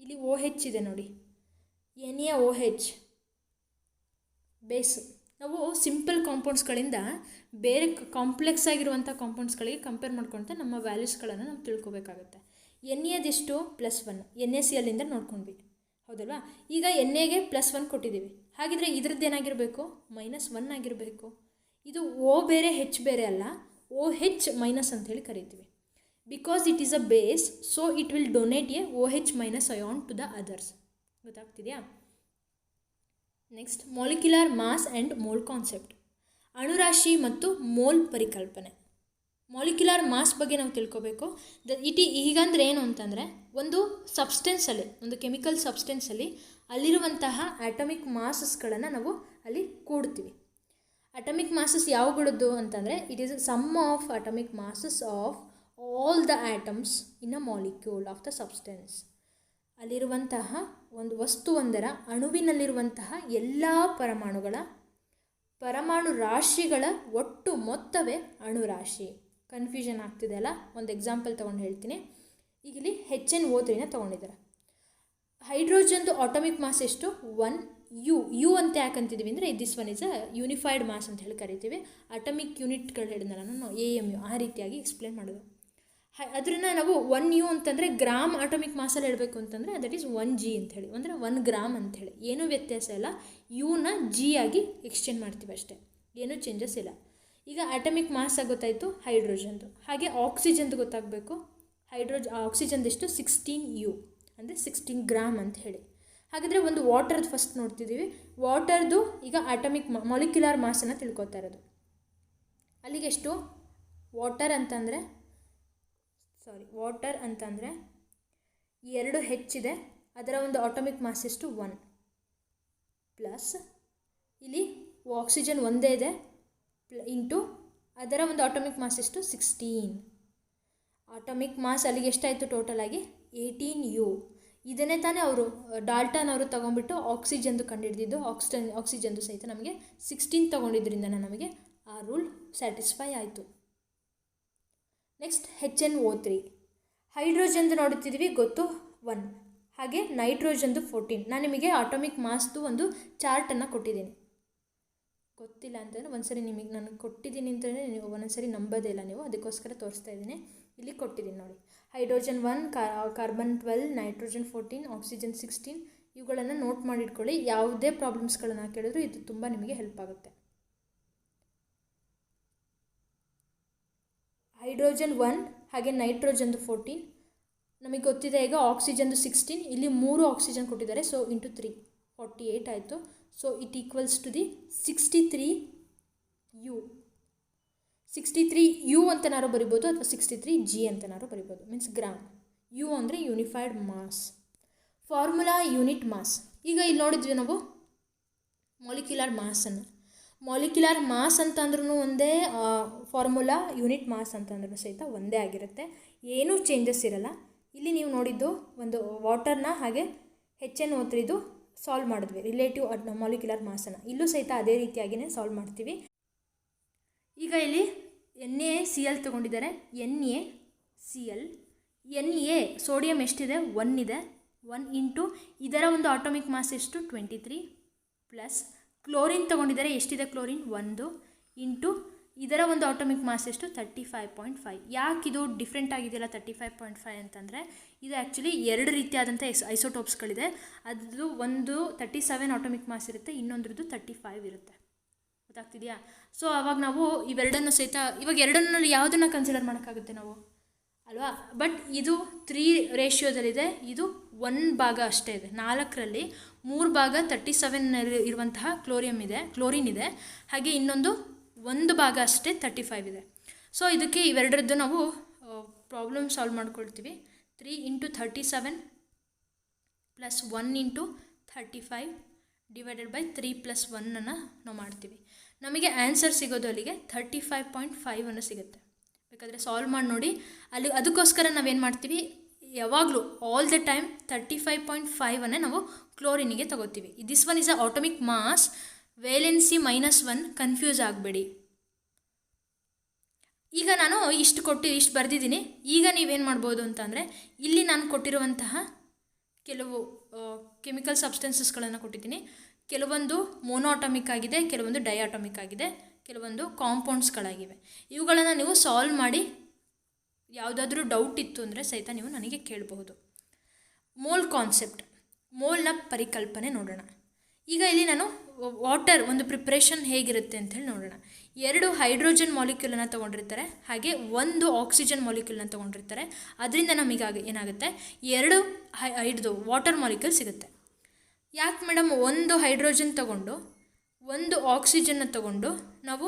ಇಲ್ಲಿ OH ಇದೆ ನೋಡಿ, NaOH ಬೇಸು. ನಾವು ಸಿಂಪಲ್ ಕಾಂಪೌಂಡ್ಸ್ಗಳಿಂದ ಬೇರೆ ಕಾಂಪ್ಲೆಕ್ಸ್ ಆಗಿರುವಂಥ ಕಾಂಪೌಂಡ್ಸ್ಗಳಿಗೆ ಕಂಪೇರ್ ಮಾಡ್ಕೊತ ನಮ್ಮ ವ್ಯಾಲ್ಯೂಸ್ಗಳನ್ನು ನಾವು ತಿಳ್ಕೊಬೇಕಾಗುತ್ತೆ. ಎಣ್ಣೆದೆಷ್ಟು +1, NaClಯಿಂದ ನೋಡ್ಕೊಂಡ್ವಿ ಹೌದಲ್ವಾ. ಈಗ ಎಣ್ಣೆಗೆ +1 ಕೊಟ್ಟಿದ್ದೀವಿ, ಹಾಗಿದ್ರೆ ಇದ್ರದ್ದು ಏನಾಗಿರಬೇಕು, -1 ಆಗಿರಬೇಕು. ಇದು O ಬೇರೆ H ಬೇರೆ ಅಲ್ಲ, OH- ಅಂಥೇಳಿ ಕರಿತೀವಿ. Because it is a base, so it will donate a OH- ion to the others. ಗೊತ್ತಾಗ್ತಿದೆಯಾ? Next molecular mass and mole concept. ಅಣುರಾಶಿ ಮತ್ತು ಮೋಲ್ ಪರಿಕಲ್ಪನೆ. ಮಾಲಿಕ್ಯುಲರ್ ಮಾಸ್ ಬಗ್ಗೆ ನಾವು ತಿಳ್ಕೊಬೇಕು. ಈಗಂದ್ರೆ ಏನು ಅಂತಂದರೆ, ಒಂದು ಸಬ್ಸ್ಟೆನ್ಸಲ್ಲಿ, ಒಂದು ಕೆಮಿಕಲ್ ಸಬ್ಸ್ಟೆನ್ಸಲ್ಲಿ ಅಲ್ಲಿರುವಂತಹ ಆಟಮಿಕ್ ಮಾಸಸ್ಗಳನ್ನು ನಾವು ಅಲ್ಲಿ ಕೂಡ್ತೀವಿ. ಅಟಮಿಕ್ ಮಾಸಸ್ ಯಾವುಗಳದ್ದು ಅಂತಂದರೆ, it is sum of atomic masses of all the atoms in a molecule of the substance. ಅಲ್ಲಿರುವಂತಹ ಒಂದು ವಸ್ತುವೊಂದರ ಅಣುವಿನಲ್ಲಿರುವಂತಹ ಎಲ್ಲ ಪರಮಾಣು ರಾಶಿಗಳ ಒಟ್ಟು ಮೊತ್ತವೇ ಅಣುರಾಶಿ. ಕನ್ಫ್ಯೂಷನ್ ಆಗ್ತಿದೆ ಅಲ್ಲ, ಒಂದು ಎಕ್ಸಾಂಪಲ್ ತೊಗೊಂಡು ಹೇಳ್ತೀನಿ. ಈಗ ಇಲ್ಲಿ HNO3ನ ತೊಗೊಂಡಿದ್ದಾರೆ. ಹೈಡ್ರೋಜನ್ದು ಆಟಮಿಕ್ ಮಾಸ್ ಎಷ್ಟು, 1U ಅಂತ ಯಾಕಂತಿದ್ದೀವಿ ಅಂದರೆ, this one is a unified mass ಅಂತ ಹೇಳಿ ಕರಿತೀವಿ. ಅಟಮಿಕ್ ಯೂನಿಟ್ಗಳು ಹೇಳಿದ್ನಲ್ಲ ನಾನು, AMU, ಆ ರೀತಿಯಾಗಿ ಎಕ್ಸ್ಪ್ಲೇನ್ ಮಾಡೋದು. ಅದನ್ನು ನಾವು 1U ಅಂತಂದರೆ ಗ್ರಾಮ್ ಅಟಮಿಕ್ ಮಾಸಲ್ಲಿ ಹೇಳಬೇಕು ಅಂತಂದರೆ ದಟ್ ಈಸ್ 1G ಅಂಥೇಳಿ, ಅಂದರೆ 1 ಗ್ರಾಮ್ ಅಂಥೇಳಿ. ಏನೂ ವ್ಯತ್ಯಾಸ ಇಲ್ಲ, ಯುನ G ಆಗಿ ಎಕ್ಸ್ಚೇಂಜ್ ಮಾಡ್ತೀವಿ ಅಷ್ಟೇ, ಏನೂ ಚೇಂಜಸ್ ಇಲ್ಲ. ಈಗ ಅಟಮಿಕ್ ಮಾಸ್ ಗೊತ್ತಾಯಿತು ಹೈಡ್ರೋಜನ್ದು. ಹಾಗೆ ಆಕ್ಸಿಜನ್ದು ಗೊತ್ತಾಗಬೇಕು. ಆಕ್ಸಿಜನ್ದೆಷ್ಟು 16U, ಅಂದರೆ 16 ಗ್ರಾಮ್ ಅಂತ ಹೇಳಿ. ಹಾಗಾದರೆ ಒಂದು ವಾಟರ್ದು ಫಸ್ಟ್ ನೋಡ್ತಿದ್ದೀವಿ. ವಾಟರ್ದು ಈಗ ಅಟಮಿಕ್ ಮಾಲಿಕ್ಯುಲರ್ ಮಾಸನ್ನು ತಿಳ್ಕೊತಾ ಇರೋದು. ಅಲ್ಲಿಗೆಷ್ಟು ವಾಟರ್ ಅಂತಂದರೆ 2 ಹೆಚ್ಚಿದೆ, ಅದರ ಒಂದು ಆಟಮಿಕ್ ಮಾಸ್ ಎಷ್ಟು 1, ಪ್ಲಸ್ ಇಲ್ಲಿ ಆಕ್ಸಿಜನ್ ಒಂದೇ ಇದೆ ಇಂಟು ಅದರ ಒಂದು ಆಟಮಿಕ್ ಮಾಸ್ ಎಷ್ಟು 16. ಆಟಮಿಕ್ ಮಾಸ್ ಅಲ್ಲಿಗೆ ಎಷ್ಟಾಯಿತು ಟೋಟಲ್ ಆಗಿ 18U. ಇದನ್ನೇ ತಾನೇ ಡಾಲ್ಟನ್ ಅವರು ತೊಗೊಂಡ್ಬಿಟ್ಟು ಆಕ್ಸಿಜನ್ದು ಕಂಡುಹಿಡಿದಿದ್ದು. ಆಕ್ಸಿಜನ್ದು ಸಹಿತ ನಮಗೆ 16 ತೊಗೊಂಡಿದ್ದರಿಂದ ನಮಗೆ ಆ ರೂಲ್ ಸ್ಯಾಟಿಸ್ಫೈ ಆಯಿತು. Next HNO3. ಹೈಡ್ರೋಜನ್ದು ನೋಡುತ್ತಿದ್ದೀವಿ, ಗೊತ್ತು 1. ಹಾಗೆ ನೈಟ್ರೋಜನ್ದು 14. ನಾನು ನಿಮಗೆ ಅಟಾಮಿಕ್ ಮಾಸ್ದು ಒಂದು ಚಾರ್ಟನ್ನು ಕೊಟ್ಟಿದ್ದೀನಿ. ಗೊತ್ತಿಲ್ಲ ಅಂತಂದರೆ ಒಂದ್ಸರಿ ನಿಮಗೆ ನಾನು ಕೊಟ್ಟಿದ್ದೀನಿ ಅಂತಂದರೆ ನೀವು ಒಂದೊಂದ್ಸರಿ ನಂಬೋದೇ ಇಲ್ಲ ನೀವು, ಅದಕ್ಕೋಸ್ಕರ ತೋರಿಸ್ತಾ ಇದ್ದೀನಿ. ಇಲ್ಲಿ ಕೊಟ್ಟಿದ್ದೀನಿ ನೋಡಿ. Hydrogen 1, carbon 12, nitrogen 14, oxygen 16. ಇವುಗಳನ್ನು ನೋಟ್ ಮಾಡಿಟ್ಕೊಳ್ಳಿ. ಯಾವುದೇ ಪ್ರಾಬ್ಲಮ್ಸ್ಗಳನ್ನು ಕೇಳಿದ್ರು ಇದು ತುಂಬ ನಿಮಗೆ ಹೆಲ್ಪ್ ಆಗುತ್ತೆ. ಹೈಡ್ರೋಜನ್ 1 ಹಾಗೆ ನೈಟ್ರೋಜನ್ದು 14. ನಮಗೆ ಗೊತ್ತಿದೆ ಈಗ ಆಕ್ಸಿಜನ್ದು 16. ಇಲ್ಲಿ 3 ಆಕ್ಸಿಜನ್ ಕೊಟ್ಟಿದ್ದಾರೆ. ಸೊ ಇಂಟು 3 48 ಆಯಿತು. So it equals to the 63U. 63U ಅಂತನಾರು ಬರಿಬೋದು ಅಥವಾ 63G ಅಂತನಾರು ಬರಿಬೋದು. Means gram. ಯು ಅಂದರೆ unified mass. Formula unit mass. ಈಗ ಇಲ್ಲಿ ನೋಡಿದ್ವಿ ನಾವು ಮಾಲಿಕ್ಯುಲರ್ ಮಾಸನ್ನು. ಮಾಲಿಕ್ಯುಲರ್ ಮಾಸ್ ಅಂತಂದ್ರೂ ಒಂದೇ, ಫಾರ್ಮುಲಾ ಯೂನಿಟ್ ಮಾಸ್ ಅಂತಂದ್ರೂ ಸಹಿತ ಒಂದೇ ಆಗಿರುತ್ತೆ. ಏನೂ ಚೇಂಜಸ್ ಇರಲ್ಲ. ಇಲ್ಲಿ ನೀವು ನೋಡಿದ್ದು ಒಂದು ವಾಟರ್ನ ಹಾಗೆ HNO3 ಸಾಲ್ವ್ ಮಾಡಿದ್ವಿ, ರಿಲೇಟಿವ್ ಮಾಲಿಕ್ಯುಲರ್ ಮಾಸನ್ನು. ಇಲ್ಲೂ ಸಹಿತ ಅದೇ ರೀತಿಯಾಗಿಯೇ ಸಾಲ್ವ್ ಮಾಡ್ತೀವಿ. ಈಗ ಇಲ್ಲಿ NaCl ತೊಗೊಂಡಿದ್ದಾರೆ. NaCl. Na ಸೋಡಿಯಂ ಎಷ್ಟಿದೆ? 1 ಇದೆ. 1 ಇಂಟು ಇದರ ಒಂದು ಆಟೋಮಿಕ್ ಮಾಸ್ ಎಷ್ಟು? 23 ಪ್ಲಸ್ ಕ್ಲೋರಿನ್ ತೊಗೊಂಡಿದ್ದಾರೆ. ಎಷ್ಟಿದೆ ಕ್ಲೋರಿನ್? 1 ಇಂಟು ಇದರ ಒಂದು ಆಟೋಮಿಕ್ ಮಾಸ್ ಎಷ್ಟು? 35.5. ಯಾಕೆ ಇದು ಡಿಫ್ರೆಂಟ್ ಆಗಿದೆಯಲ್ಲ 35.5 ಅಂತಂದರೆ ಇದು ಆ್ಯಕ್ಚುಲಿ 2 ರೀತಿಯಾದಂಥ ಐಸೋಟೋಪ್ಸ್ಗಳಿದೆ. ಅದು ಒಂದು 37 ಆಟೋಮಿಕ್ ಮಾಸ್ ಇರುತ್ತೆ, ಇನ್ನೊಂದ್ರದ್ದು 35 ಇರುತ್ತೆ. ಗೊತ್ತಾಗ್ತಿದೆಯಾ? ಸೊ ಆವಾಗ ನಾವು ಇವೆರಡನ್ನು ಸಹಿತ ಇವಾಗ ಎರಡನ್ನಲ್ಲಿ ಯಾವುದನ್ನು ಕನ್ಸಿಡರ್ ಮಾಡೋಕ್ಕಾಗುತ್ತೆ ನಾವು ಅಲ್ವಾ? ಬಟ್ ಇದು 3 ರೇಷಿಯೋದಲ್ಲಿದೆ, ಇದು 1 ಭಾಗ ಅಷ್ಟೇ ಇದೆ. 4ರಲ್ಲಿ 3 ಭಾಗ 37 ಇರುವಂತಹ ಕ್ಲೋರಿನ್ ಇದೆ. ಹಾಗೆ ಇನ್ನೊಂದು 1 ಭಾಗ ಅಷ್ಟೇ 35 ಇದೆ. ಸೊ ಇದಕ್ಕೆ ಇವೆರಡರದ್ದು ನಾವು ಪ್ರಾಬ್ಲಮ್ ಸಾಲ್ವ್ ಮಾಡ್ಕೊಳ್ತೀವಿ. 3 into 37 plus 1 into 35 divided by 3 plus 1 ನಾವು ಮಾಡ್ತೀವಿ. ನಮಗೆ ಆನ್ಸರ್ ಸಿಗೋದು ಅಲ್ಲಿಗೆ 35.5 ಸಿಗುತ್ತೆ. ಬೇಕಾದರೆ ಸಾಲ್ವ್ ಮಾಡಿ ನೋಡಿ. ಅಲ್ಲಿ ಅದಕ್ಕೋಸ್ಕರ ನಾವೇನು ಮಾಡ್ತೀವಿ, ಯಾವಾಗಲೂ ಆಲ್ ದ ಟೈಮ್ 35.5 ನಾವು ಕ್ಲೋರಿನಿಗೆ ತಗೋತೀವಿ. This one is a atomic mass, valency -1. Confuse ಆಗಬೇಡಿ. ಈಗ ನಾನು ಇಷ್ಟು ಬರೆದಿದ್ದೀನಿ. ಈಗ ನೀವೇನು ಮಾಡ್ಬೋದು ಅಂತಂದರೆ ಇಲ್ಲಿ ನಾನು ಕೊಟ್ಟಿರುವಂತಹ ಕೆಲವು ಕೆಮಿಕಲ್ ಸಬ್ಸ್ಟೆನ್ಸಸ್ಗಳನ್ನು ಕೊಟ್ಟಿದ್ದೀನಿ. ಕೆಲವೊಂದು ಮೋನೋಅಟಾಮಿಕ್ ಆಗಿದೆ, ಕೆಲವೊಂದು ಡೈಅಟಾಮಿಕ್ ಆಗಿದೆ, ಕೆಲವೊಂದು ಕಾಂಪೌಂಡ್ಸ್ಗಳಾಗಿವೆ. ಇವುಗಳನ್ನು ನೀವು ಸಾಲ್ವ್ ಮಾಡಿ ಯಾವುದಾದ್ರೂ ಡೌಟ್ ಇತ್ತು ಅಂದರೆ ಸಹಿತ ನೀವು ನನಗೆ ಕೇಳಬಹುದು. ಮೋಲ್ ಕಾನ್ಸೆಪ್ಟ್, ಮೋಲ್ನ ಪರಿಕಲ್ಪನೆ ನೋಡೋಣ. ಈಗ ಇಲ್ಲಿ ನಾನು ವಾಟರ್ ಒಂದು ಪ್ರಿಪ್ರೇಷನ್ ಹೇಗಿರುತ್ತೆ ಅಂಥೇಳಿ ನೋಡೋಣ. 2 ಹೈಡ್ರೋಜನ್ ಮಾಲಿಕ್ಯೂಲನ್ನು ತೊಗೊಂಡಿರ್ತಾರೆ, ಹಾಗೆ 1 ಆಕ್ಸಿಜನ್ ಮಾಲಿಕ್ಯೂಲನ್ನು ತೊಗೊಂಡಿರ್ತಾರೆ. ಅದರಿಂದ ನಮಗಾಗಿ ಏನಾಗುತ್ತೆ, 2 ವಾಟರ್ ಮಾಲಿಕ್ಯೂಲ್ ಸಿಗುತ್ತೆ. ಯಾಕೆ ಮೇಡಮ್ 1 ಹೈಡ್ರೋಜನ್ ತೊಗೊಂಡು 1 ಆಕ್ಸಿಜನ್ನ ತೊಗೊಂಡು ನಾವು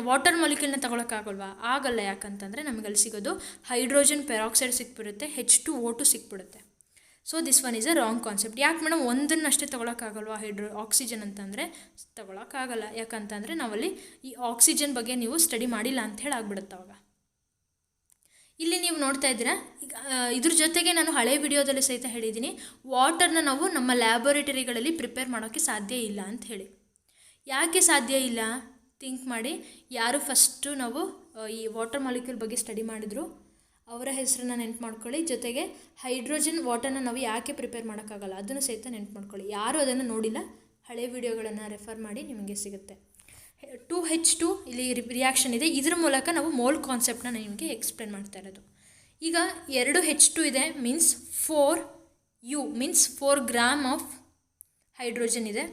ವಾಟರ್ ಮಾಲಿಕ್ಯೂಲ್ನ ತೊಗೊಳಕ್ಕಾಗಲ್ವಾ? ಆಗಲ್ಲ. ಯಾಕಂತಂದರೆ ನಮಗಲ್ಲಿ ಸಿಗೋದು ಹೈಡ್ರೋಜನ್ ಪೆರಾಕ್ಸೈಡ್ ಸಿಕ್ಬಿಡುತ್ತೆ, H2O2 ಸಿಕ್ಬಿಡುತ್ತೆ. So this one is a wrong concept. ಯಾಕೆ ಮೇಡಮ್ ಒಂದನ್ನಷ್ಟೇ ತೊಗೊಳಕ್ಕಾಗಲ್ವಾ ಆಕ್ಸಿಜನ್ ಅಂತಂದರೆ? ತೊಗೊಳಕ್ಕಾಗಲ್ಲ. ಯಾಕಂತಂದರೆ ನಾವಲ್ಲಿ ಈ ಆಕ್ಸಿಜನ್ ಬಗ್ಗೆ ನೀವು ಸ್ಟಡಿ ಮಾಡಿಲ್ಲ ಅಂತ ಹೇಳಿ ಆಗ್ಬಿಡುತ್ತೆ ಅವಾಗ. ಇಲ್ಲಿ ನೀವು ನೋಡ್ತಾ ಇದ್ದೀರಾ, ಇದ್ರ ಜೊತೆಗೆ ನಾನು ಹಳೆ ವಿಡಿಯೋದಲ್ಲಿ ಸಹಿತ ಹೇಳಿದ್ದೀನಿ, ವಾಟರ್ನ ನಾವು ನಮ್ಮ ಲ್ಯಾಬೊರೇಟರಿಗಳಲ್ಲಿ ಪ್ರಿಪೇರ್ ಮಾಡೋಕ್ಕೆ ಸಾಧ್ಯ ಇಲ್ಲ ಅಂತ ಹೇಳಿ. ಯಾಕೆ ಸಾಧ್ಯ ಇಲ್ಲ? ಥಿಂಕ್ ಮಾಡಿ. ಯಾರು ಫಸ್ಟು ನಾವು ಈ ವಾಟರ್ ಮಾಲಿಕ್ಯೂಲ್ ಬಗ್ಗೆ ಸ್ಟಡಿ ಮಾಡಿದ್ರು ಅವರ ಹೆಸರನ್ನ ನೆನ್ಪು ಮಾಡ್ಕೊಳ್ಳಿ. ಜೊತೆಗೆ ಹೈಡ್ರೋಜನ್ ವಾಟರ್ನ ನಾವು ಯಾಕೆ ಪ್ರಿಪೇರ್ ಮಾಡೋಕ್ಕಾಗಲ್ಲ ಅದನ್ನು ಸಹಿತ ನೆನ್ಪು ಮಾಡ್ಕೊಳ್ಳಿ. ಯಾರು ಅದನ್ನು ನೋಡಿಲ್ಲ, ಹಳೆ ವಿಡಿಯೋಗಳನ್ನು ರೆಫರ್ ಮಾಡಿ, ನಿಮಗೆ ಸಿಗುತ್ತೆ. 2H2 ಇಲ್ಲಿ ರಿಯಾಕ್ಷನ್ ಇದೆ. ಇದ್ರ ಮೂಲಕ ನಾವು ಮೋಲ್ ಕಾನ್ಸೆಪ್ಟನ್ನ ನಿಮಗೆ ಎಕ್ಸ್ಪ್ಲೇನ್ ಮಾಡ್ತಾ ಇರೋದು. ಈಗ 2H2 ಇದೆ, means 4U means 4 gram of hydrogen ಇದೆ.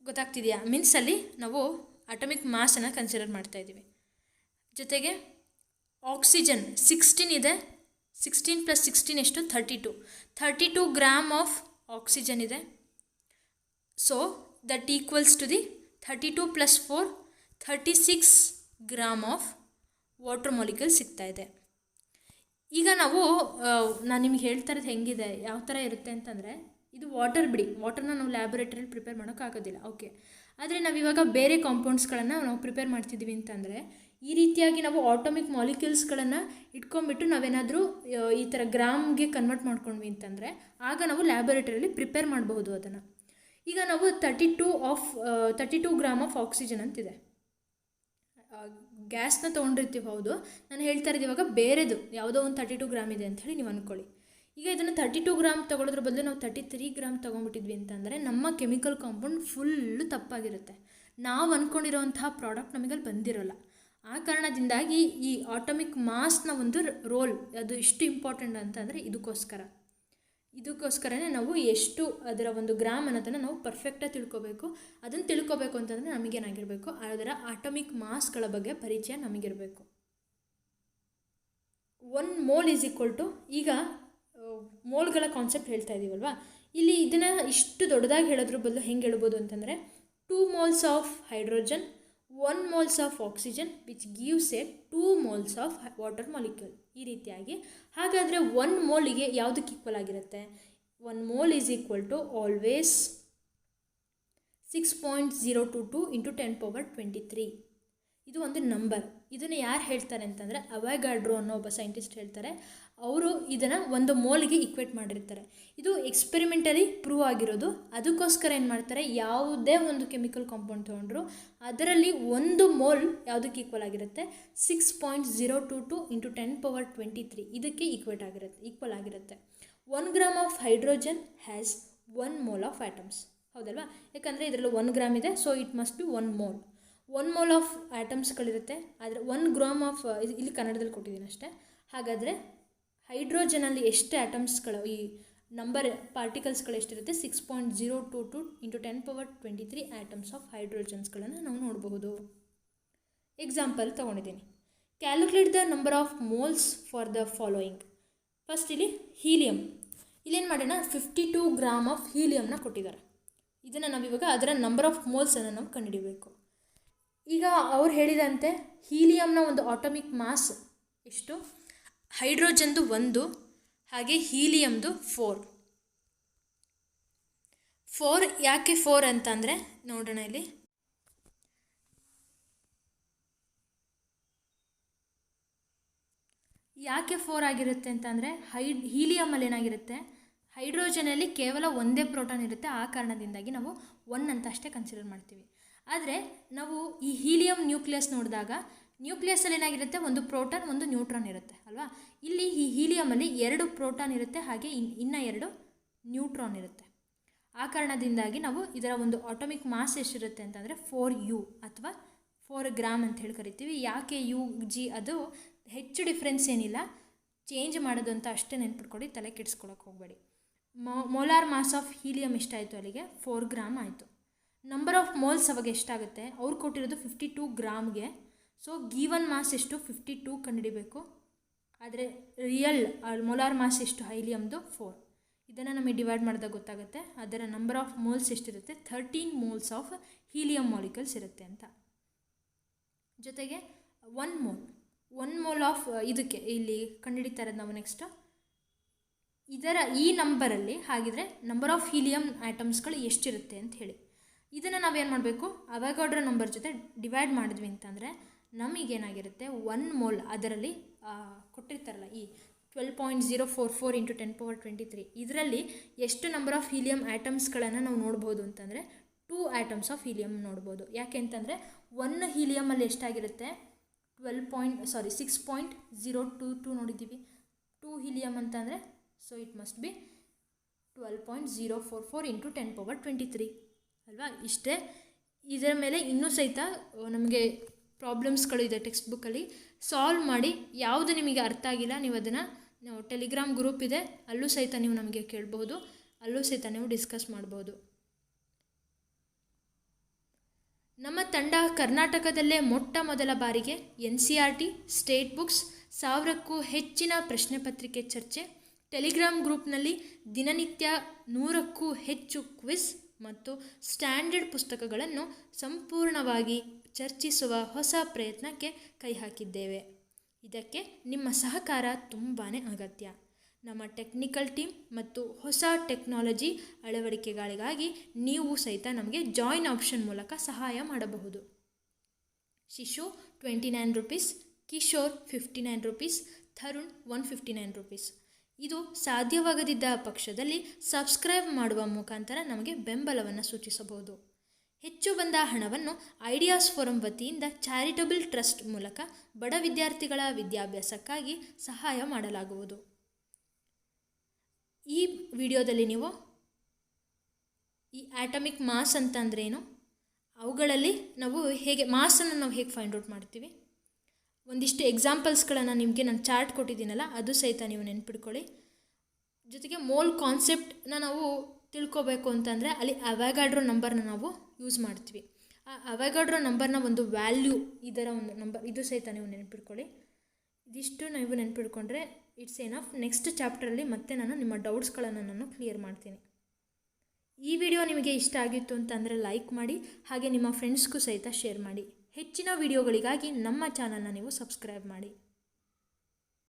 ಗೊತ್ತಾಗ್ತಿದೆಯಾ? ಮೀನ್ಸ್ ಅಲ್ಲಿ ನಾವು ಅಟಮಿಕ್ ಮಾಸನ್ನು ಕನ್ಸಿಡರ್ ಮಾಡ್ತಾ ಇದ್ದೀವಿ. ಜೊತೆಗೆ ಆಕ್ಸಿಜನ್ 16 ಇದೆ. 16 + 16 ಎಷ್ಟು? 32 ಗ್ರಾಮ್ ಆಫ್ ಆಕ್ಸಿಜನ್ ಇದೆ. So that equals to the 32 + 4 36 gram of water molecule ಸಿಗ್ತಾ ಇದೆ. ಈಗ ನಾನು ನಿಮ್ಗೆ ಹೇಳ್ತಾ ಇರೋದು ಹೆಂಗಿದೆ, ಯಾವ ಥರ ಇರುತ್ತೆ ಅಂತಂದರೆ, ಇದು ವಾಟರ್ ಬಿಡಿ, ವಾಟರ್ನ ನಾವು ಲ್ಯಾಬೊರೇಟರಿಯಲ್ಲಿ ಪ್ರಿಪೇರ್ ಮಾಡೋಕ್ಕಾಗೋದಿಲ್ಲ, ಓಕೆ. ಆದರೆ ನಾವಿವಾಗ ಬೇರೆ ಕಾಂಪೌಂಡ್ಸ್ಗಳನ್ನು ನಾವು ಪ್ರಿಪೇರ್ ಮಾಡ್ತಿದ್ದೀವಿ ಅಂತಂದರೆ ಈ ರೀತಿಯಾಗಿ ನಾವು ಆಟೋಮಿಕ್ ಮಾಲಿಕ್ಯೂಲ್ಸ್ಗಳನ್ನು ಇಟ್ಕೊಂಡ್ಬಿಟ್ಟು ನಾವೇನಾದರೂ ಈ ಥರ ಗ್ರಾಮ್ಗೆ ಕನ್ವರ್ಟ್ ಮಾಡ್ಕೊಂಡ್ವಿ ಅಂತಂದರೆ ಆಗ ನಾವು ಲ್ಯಾಬೊರೇಟರಿಯಲ್ಲಿ ಪ್ರಿಪೇರ್ ಮಾಡಬಹುದು ಅದನ್ನು. ಈಗ ನಾವು 32 ಗ್ರಾಮ್ ಆಫ್ ಆಕ್ಸಿಜನ್ ಅಂತಿದೆ. ಗ್ಯಾಸ್ನ ತೊಗೊಂಡಿರ್ತೀವಿ, ಹೌದು. ನಾನು ಹೇಳ್ತಾ ಇರೋದು ಇವಾಗ ಬೇರೆದು ಯಾವುದೋ ಒಂದು 32 ಗ್ರಾಮ್ ಇದೆ ಅಂಥೇಳಿ ನೀವು ಅಂದ್ಕೊಳ್ಳಿ. ಈಗ ಇದನ್ನು 32 ಗ್ರಾಮ್ ತೊಗೊಳೋದ್ರ ಬದಲು ನಾವು 33 ಗ್ರಾಮ್ ತೊಗೊಂಡ್ಬಿಟ್ಟಿದ್ವಿ ಅಂತಂದರೆ ನಮ್ಮ ಕೆಮಿಕಲ್ ಕಾಂಪೌಂಡ್ ಫುಲ್ಲು ತಪ್ಪಾಗಿರುತ್ತೆ. ನಾವು ಅಂದ್ಕೊಂಡಿರೋಂತಹ ಪ್ರಾಡಕ್ಟ್ ನಮಗಲ್ಲಿ ಬಂದಿರೋಲ್ಲ. ಆ ಕಾರಣದಿಂದಾಗಿ ಈ ಆಟಮಿಕ್ ಮಾಸ್ನ ಒಂದು ರೋಲ್ ಅದು ಇಷ್ಟು ಇಂಪಾರ್ಟೆಂಟ್ ಅಂತಂದರೆ ಇದಕ್ಕೋಸ್ಕರನೇ ನಾವು ಎಷ್ಟು ಅದರ ಒಂದು ಗ್ರಾಮ್ ಅನ್ನೋದನ್ನು ನಾವು ಪರ್ಫೆಕ್ಟಾಗಿ ತಿಳ್ಕೊಬೇಕು. ಅದನ್ನು ತಿಳ್ಕೊಬೇಕು ಅಂತಂದರೆ ನಮಗೇನಾಗಿರಬೇಕು, ಅದರ ಆಟಮಿಕ್ ಮಾಸ್ಗಳ ಬಗ್ಗೆ ಪರಿಚಯ ನಮಗಿರಬೇಕು. 1 ಮೋಲ್ ಈಸ್ ಈಕ್ವಲ್ ಟು, ಈಗ ಮೋಲ್ಗಳ ಕಾನ್ಸೆಪ್ಟ್ ಹೇಳ್ತಾ ಇದ್ದೀವಲ್ವಾ, ಇಲ್ಲಿ ಇದನ್ನು ಇಷ್ಟು ದೊಡ್ಡದಾಗಿ ಹೇಳೋದ್ರ ಬದಲು ಹೆಂಗೆ ಹೇಳ್ಬೋದು ಅಂತಂದರೆ 2 moles of hydrogen 1 moles of oxygen which gives A 2 moles of water molecule. ಈ ರೀತಿಯಾಗಿ ಹಾಗಾದರೆ 1 ಮೋಲಿಗೆ ಯಾವುದಕ್ಕೆ ಈಕ್ವಲ್ ಆಗಿರುತ್ತೆ? 1 mole is equal to always 6.022 × 10⁻23. ಇದು ಒಂದು ನಂಬರ್. ಇದನ್ನು ಯಾರು ಹೇಳ್ತಾರೆ ಅಂತಂದರೆ ಅವೊಗಡ್ರೋ ಅನ್ನೋ ಒಬ್ಬ ಸೈಂಟಿಸ್ಟ್ ಹೇಳ್ತಾರೆ. ಅವರು ಇದನ್ನು 1 ಮೋಲ್ಗೆ ಈಕ್ವೇಟ್ ಮಾಡಿರ್ತಾರೆ. ಇದು ಎಕ್ಸ್ಪೆರಿಮೆಂಟಲಿ ಪ್ರೂವ್ ಆಗಿರೋದು. ಅದಕ್ಕೋಸ್ಕರ ಏನು ಮಾಡ್ತಾರೆ, ಯಾವುದೇ ಒಂದು ಕೆಮಿಕಲ್ ಕಾಂಪೌಂಡ್ ತೊಗೊಂಡ್ರು ಅದರಲ್ಲಿ 1 ಮೋಲ್ ಯಾವುದಕ್ಕೆ ಈಕ್ವಲ್ ಆಗಿರುತ್ತೆ? 6.022 × 10⁻23 ಇದಕ್ಕೆ ಈಕ್ವಲ್ ಆಗಿರುತ್ತೆ. 1 gram of hydrogen has 1 mole of atoms. ಹೌದಲ್ವಾ? ಯಾಕಂದರೆ ಇದರಲ್ಲಿ 1 ಗ್ರಾಮ್ ಇದೆ, so it must be 1 mole. 1 mole of ಆಟಮ್ಸ್ಗಳಿರುತ್ತೆ. ಆದರೆ 1 ಗ್ರಾಮ್ ಆಫ್, ಇಲ್ಲಿ ಕನ್ನಡದಲ್ಲಿ ಕೊಟ್ಟಿದ್ದೀನಿ ಅಷ್ಟೇ. ಹಾಗಾದರೆ ಹೈಡ್ರೋಜನಲ್ಲಿ ಎಷ್ಟು ಆಟಮ್ಸ್ಗಳು, ಈ ನಂಬರ್ ಪಾರ್ಟಿಕಲ್ಸ್ಗಳು ಎಷ್ಟಿರುತ್ತೆ? 6.022 × 10⁻23 ಆಟಮ್ಸ್ ಆಫ್ ಹೈಡ್ರೋಜನ್ಸ್ಗಳನ್ನು ನಾವು ನೋಡಬಹುದು. ಎಕ್ಸಾಂಪಲ್ ತೊಗೊಂಡಿದ್ದೀನಿ. Calculate the number of moles for the following. First ಇಲ್ಲಿ ಹೀಲಿಯಂ, ಇಲ್ಲೇನು ಮಾಡೋಣ, 52 ಗ್ರಾಮ್ ಆಫ್ ಹೀಲಿಯಂನ ಕೊಟ್ಟಿದ್ದಾರೆ. ಇದನ್ನು ನಾವಿವಾಗ ಅದರ ನಂಬರ್ ಆಫ್ ಮೋಲ್ಸನ್ನು ನಾವು ಕಂಡುಹಿಡಿಯಬೇಕು. ಈಗ ಅವ್ರು ಹೇಳಿದಂತೆ ಹೀಲಿಯಂನ ಒಂದು ಆಟಮಿಕ್ ಮಾಸ್ ಎಷ್ಟು? ಹೈಡ್ರೋಜನ್ದು 1, ಹಾಗೆ ಹೀಲಿಯಮ್ದು 4. ಯಾಕೆ 4 ಅಂತಂದರೆ ನೋಡೋಣ ಇಲ್ಲಿ. ಯಾಕೆ 4 ಆಗಿರುತ್ತೆ ಅಂತಂದರೆ ಹೀಲಿಯಮಲ್ಲಿ ಏನಾಗಿರುತ್ತೆ, ಹೈಡ್ರೋಜನಲ್ಲಿ ಕೇವಲ ಒಂದೇ ಪ್ರೋಟಾನ್ ಇರುತ್ತೆ. ಆ ಕಾರಣದಿಂದಾಗಿ ನಾವು 1 ಅಂತ ಅಷ್ಟೇ ಕನ್ಸಿಡರ್ ಮಾಡ್ತೀವಿ. ಆದರೆ ನಾವು ಈ ಹೀಲಿಯಂ ನ್ಯೂಕ್ಲಿಯಸ್ ನೋಡಿದಾಗ ನ್ಯೂಕ್ಲಿಯಸ್ಸಲ್ಲಿ ಏನಾಗಿರುತ್ತೆ, 1 ಪ್ರೋಟಾನ್ 1 ನ್ಯೂಟ್ರಾನ್ ಇರುತ್ತೆ ಅಲ್ವಾ. ಇಲ್ಲಿ ಈ ಹೀಲಿಯಮಲ್ಲಿ 2 ಪ್ರೋಟಾನ್ ಇರುತ್ತೆ, ಹಾಗೆ ಇನ್ನು 2 ನ್ಯೂಟ್ರಾನ್ ಇರುತ್ತೆ. ಆ ಕಾರಣದಿಂದಾಗಿ ನಾವು ಇದರ ಒಂದು ಆಟಮಿಕ್ ಮಾಸ್ ಎಷ್ಟಿರುತ್ತೆ ಅಂತಂದರೆ 4U ಅಥವಾ 4 ಗ್ರಾಮ್ ಅಂತ ಹೇಳಿ ಕರಿತೀವಿ. ಯಾಕೆ UG, ಅದು ಹೆಚ್ಚು ಡಿಫ್ರೆನ್ಸ್ ಏನಿಲ್ಲ, ಚೇಂಜ್ ಮಾಡೋದು ಅಂತ ಅಷ್ಟೇ ನೆನ್ಪಿಟ್ಕೊಡಿ, ತಲೆ ಕೆಡಿಸ್ಕೊಳಕ್ಕೆ ಹೋಗಬೇಡಿ. ಮೋಲಾರ್ ಮಾಸ್ ಆಫ್ ಹೀಲಿಯಂ ಎಷ್ಟಾಯಿತು? ಅಲ್ಲಿಗೆ 4 ಗ್ರಾಮ್ ಆಯಿತು. ನಂಬರ್ ಆಫ್ ಮೋಲ್ಸ್ ಅವಾಗ ಎಷ್ಟಾಗುತ್ತೆ? ಅವ್ರು ಕೊಟ್ಟಿರೋದು 52 ಗ್ರಾಮ್ಗೆ. ಸೊ ಗಿವನ್ ಮಾಸ್ ಎಷ್ಟು? 52 ಕಂಡುಹಿಡಿಬೇಕು. ಆದರೆ ರಿಯಲ್ ಮೋಲಾರ್ ಮಾಸ್ ಎಷ್ಟು ಹೀಲಿಯಮ್ದು? 4. ಇದನ್ನು ನಮಗೆ ಡಿವೈಡ್ ಮಾಡಿದಾಗ ಗೊತ್ತಾಗುತ್ತೆ ಅದರ ನಂಬರ್ ಆಫ್ ಮೋಲ್ಸ್ ಎಷ್ಟಿರುತ್ತೆ. 13 moles ಆಫ್ ಹೀಲಿಯಂ ಮಾಲಿಕ್ಯೂಲ್ಸ್ ಇರುತ್ತೆ ಅಂತ. ಜೊತೆಗೆ 1 mole ಆಫ್ ಇದಕ್ಕೆ ಇಲ್ಲಿ ಕಂಡುಹಿಡಿತಾ ಇರೋದು ನಾವು ನೆಕ್ಸ್ಟ್. ಇದರ ಈ ನಂಬರಲ್ಲಿ ಹಾಗಿದ್ರೆ ನಂಬರ್ ಆಫ್ ಹೀಲಿಯಂ ಆಟಮ್ಸ್ಗಳು ಎಷ್ಟಿರುತ್ತೆ ಅಂತ ಹೇಳಿ, ಇದನ್ನು ನಾವೇನು ಮಾಡಬೇಕು, ಅವೊಗಡ್ರೋ ನಂಬರ್ ಜೊತೆ ಡಿವೈಡ್ ಮಾಡಿದ್ವಿ ಅಂತಂದರೆ ನಮಗೇನಾಗಿರುತ್ತೆ, 1 mole ಅದರಲ್ಲಿ ಕೊಟ್ಟಿರ್ತಾರಲ್ಲ ಈ 12.044 × 10⁻23 ಇದರಲ್ಲಿ ಎಷ್ಟು ನಂಬರ್ ಆಫ್ ಹೀಲಿಯಂ ಆಟಮ್ಸ್ಗಳನ್ನು ನಾವು ನೋಡ್ಬೋದು ಅಂತಂದರೆ 2 ಆಟಮ್ಸ್ ಆಫ್ ಹೀಲಿಯಂ ನೋಡ್ಬೋದು. ಯಾಕೆ ಅಂತಂದರೆ 1 ಹೀಲಿಯಮಲ್ಲಿ ಎಷ್ಟಾಗಿರುತ್ತೆ, 6.022 ನೋಡಿದ್ದೀವಿ. 2 ಹೀಲಿಯಂ ಅಂತಂದರೆ ಸೊ ಇಟ್ ಮಸ್ಟ್ ಬಿ 12.044 × 10⁻23 ಅಲ್ವಾ. ಇಷ್ಟೇ. ಇದರ ಮೇಲೆ ಇನ್ನೂ ಸಹಿತ ನಮಗೆ ಪ್ರಾಬ್ಲಮ್ಸ್ಗಳು ಇದೆ ಟೆಕ್ಸ್ಟ್ ಬುಕ್ಕಲ್ಲಿ. ಸಾಲ್ವ್ ಮಾಡಿ ಯಾವುದು ನಿಮಗೆ ಅರ್ಥ ಆಗಿಲ್ಲ ನೀವು ಅದನ್ನು ಟೆಲಿಗ್ರಾಮ್ ಗ್ರೂಪ್ ಇದೆ, ಅಲ್ಲೂ ಸಹಿತ ನೀವು ನಮಗೆ ಕೇಳಬಹುದು, ಅಲ್ಲೂ ಸಹಿತ ನೀವು ಡಿಸ್ಕಸ್ ಮಾಡ್ಬೋದು. ನಮ್ಮ ತಂಡ ಕರ್ನಾಟಕದಲ್ಲೇ ಮೊಟ್ಟ ಮೊದಲ ಬಾರಿಗೆ NCERT ಸ್ಟೇಟ್ ಬುಕ್ಸ್ 1000ಕ್ಕೂ ಹೆಚ್ಚಿನ ಪ್ರಶ್ನೆ ಪತ್ರಿಕೆ ಚರ್ಚೆ, ಟೆಲಿಗ್ರಾಮ್ ಗ್ರೂಪ್ನಲ್ಲಿ ದಿನನಿತ್ಯ 100ಕ್ಕೂ ಹೆಚ್ಚು ಕ್ವಿಜ್ ಮತ್ತು ಸ್ಟ್ಯಾಂಡರ್ಡ್ ಪುಸ್ತಕಗಳನ್ನು ಸಂಪೂರ್ಣವಾಗಿ ಚರ್ಚಿಸುವ ಹೊಸ ಪ್ರಯತ್ನಕ್ಕೆ ಕೈ ಹಾಕಿದ್ದೇವೆ. ಇದಕ್ಕೆ ನಿಮ್ಮ ಸಹಕಾರ ತುಂಬಾ ಅಗತ್ಯ. ನಮ್ಮ ಟೆಕ್ನಿಕಲ್ ಟೀಮ್ ಮತ್ತು ಹೊಸ ಟೆಕ್ನಾಲಜಿ ಅಳವಡಿಕೆಗಳಿಗಾಗಿ ನೀವು ಸಹಿತ ನಮಗೆ ಜಾಯಿನ್ ಆಪ್ಷನ್ ಮೂಲಕ ಸಹಾಯ ಮಾಡಬಹುದು. ಶಿಶು 29 rupees, Kishore 59 rupees, Tarun 159 rupees. ಇದು ಸಾಧ್ಯವಾಗದಿದ್ದ ಪಕ್ಷದಲ್ಲಿ ಸಬ್ಸ್ಕ್ರೈಬ್ ಮಾಡುವ ಮುಖಾಂತರ ನಮಗೆ ಬೆಂಬಲವನ್ನು ಸೂಚಿಸಬಹುದು. ಹೆಚ್ಚು ಬಂದ ಹಣವನ್ನು ಐಡಿಯಾಸ್ ಫೋರಂ ವತಿಯಿಂದ ಚಾರಿಟಬಲ್ ಟ್ರಸ್ಟ್ ಮೂಲಕ ಬಡ ವಿದ್ಯಾರ್ಥಿಗಳ ವಿದ್ಯಾಭ್ಯಾಸಕ್ಕಾಗಿ ಸಹಾಯ ಮಾಡಲಾಗುವುದು. ಈ ವಿಡಿಯೋದಲ್ಲಿ ನೀವು ಈ ಆಟಮಿಕ್ ಮಾಸ್ ಅಂತಂದ್ರೇನು, ಅವುಗಳಲ್ಲಿ ನಾವು ಹೇಗೆ ಮಾಸನ್ನು ನಾವು ಹೇಗೆ ಫೈಂಡ್ ಔಟ್ ಮಾಡ್ತೀವಿ, ಒಂದಿಷ್ಟು ಎಕ್ಸಾಂಪಲ್ಸ್ಗಳನ್ನು ನಿಮಗೆ ನಾನು ಚಾರ್ಟ್ ಕೊಟ್ಟಿದ್ದೀನಲ್ಲ ಅದು ಸಹಿತ ನೀವು ನೆನ್ಪಿಟ್ಕೊಳ್ಳಿ. ಜೊತೆಗೆ ಮೋಲ್ ಕಾನ್ಸೆಪ್ಟನ್ನ ನಾವು ತಿಳ್ಕೊಬೇಕು ಅಂತಂದರೆ ಅಲ್ಲಿ ಅವೊಗಡ್ರೋ ನಂಬರ್ನ ನಾವು ಯೂಸ್ ಮಾಡ್ತೀವಿ. ಆ ಅವೊಗಡ್ರೋ ನಂಬರ್ನ ಒಂದು ವ್ಯಾಲ್ಯೂ, ಇದರ ಒಂದು ನಂಬರ್, ಇದು ಸಹಿತ ನೀವು ನೆನ್ಪಿಟ್ಕೊಳ್ಳಿ. ಇದಿಷ್ಟು ನೀವು ನೆನ್ಪಿಟ್ಕೊಂಡ್ರೆ ಇಟ್ಸ್ ಎನಫ್. ನೆಕ್ಸ್ಟ್ ಚಾಪ್ಟ್ರಲ್ಲಿ ಮತ್ತೆ ನಾನು ನಿಮ್ಮ ಡೌಟ್ಸ್ಗಳನ್ನು ನಾನು ಕ್ಲಿಯರ್ ಮಾಡ್ತೀನಿ. ಈ ವಿಡಿಯೋ ನಿಮಗೆ ಇಷ್ಟ ಆಗಿತ್ತು ಅಂತಂದರೆ ಲೈಕ್ ಮಾಡಿ, ಹಾಗೆ ನಿಮ್ಮ ಫ್ರೆಂಡ್ಸ್ಗೂ ಸಹಿತ ಶೇರ್ ಮಾಡಿ. ಹೆಚ್ಚಿನ ವಿಡಿಯೋಗಳಿಗಾಗಿ ನಮ್ಮ ಚಾನಲ್ನ ನೀವು ಸಬ್ಸ್ಕ್ರೈಬ್ ಮಾಡಿ.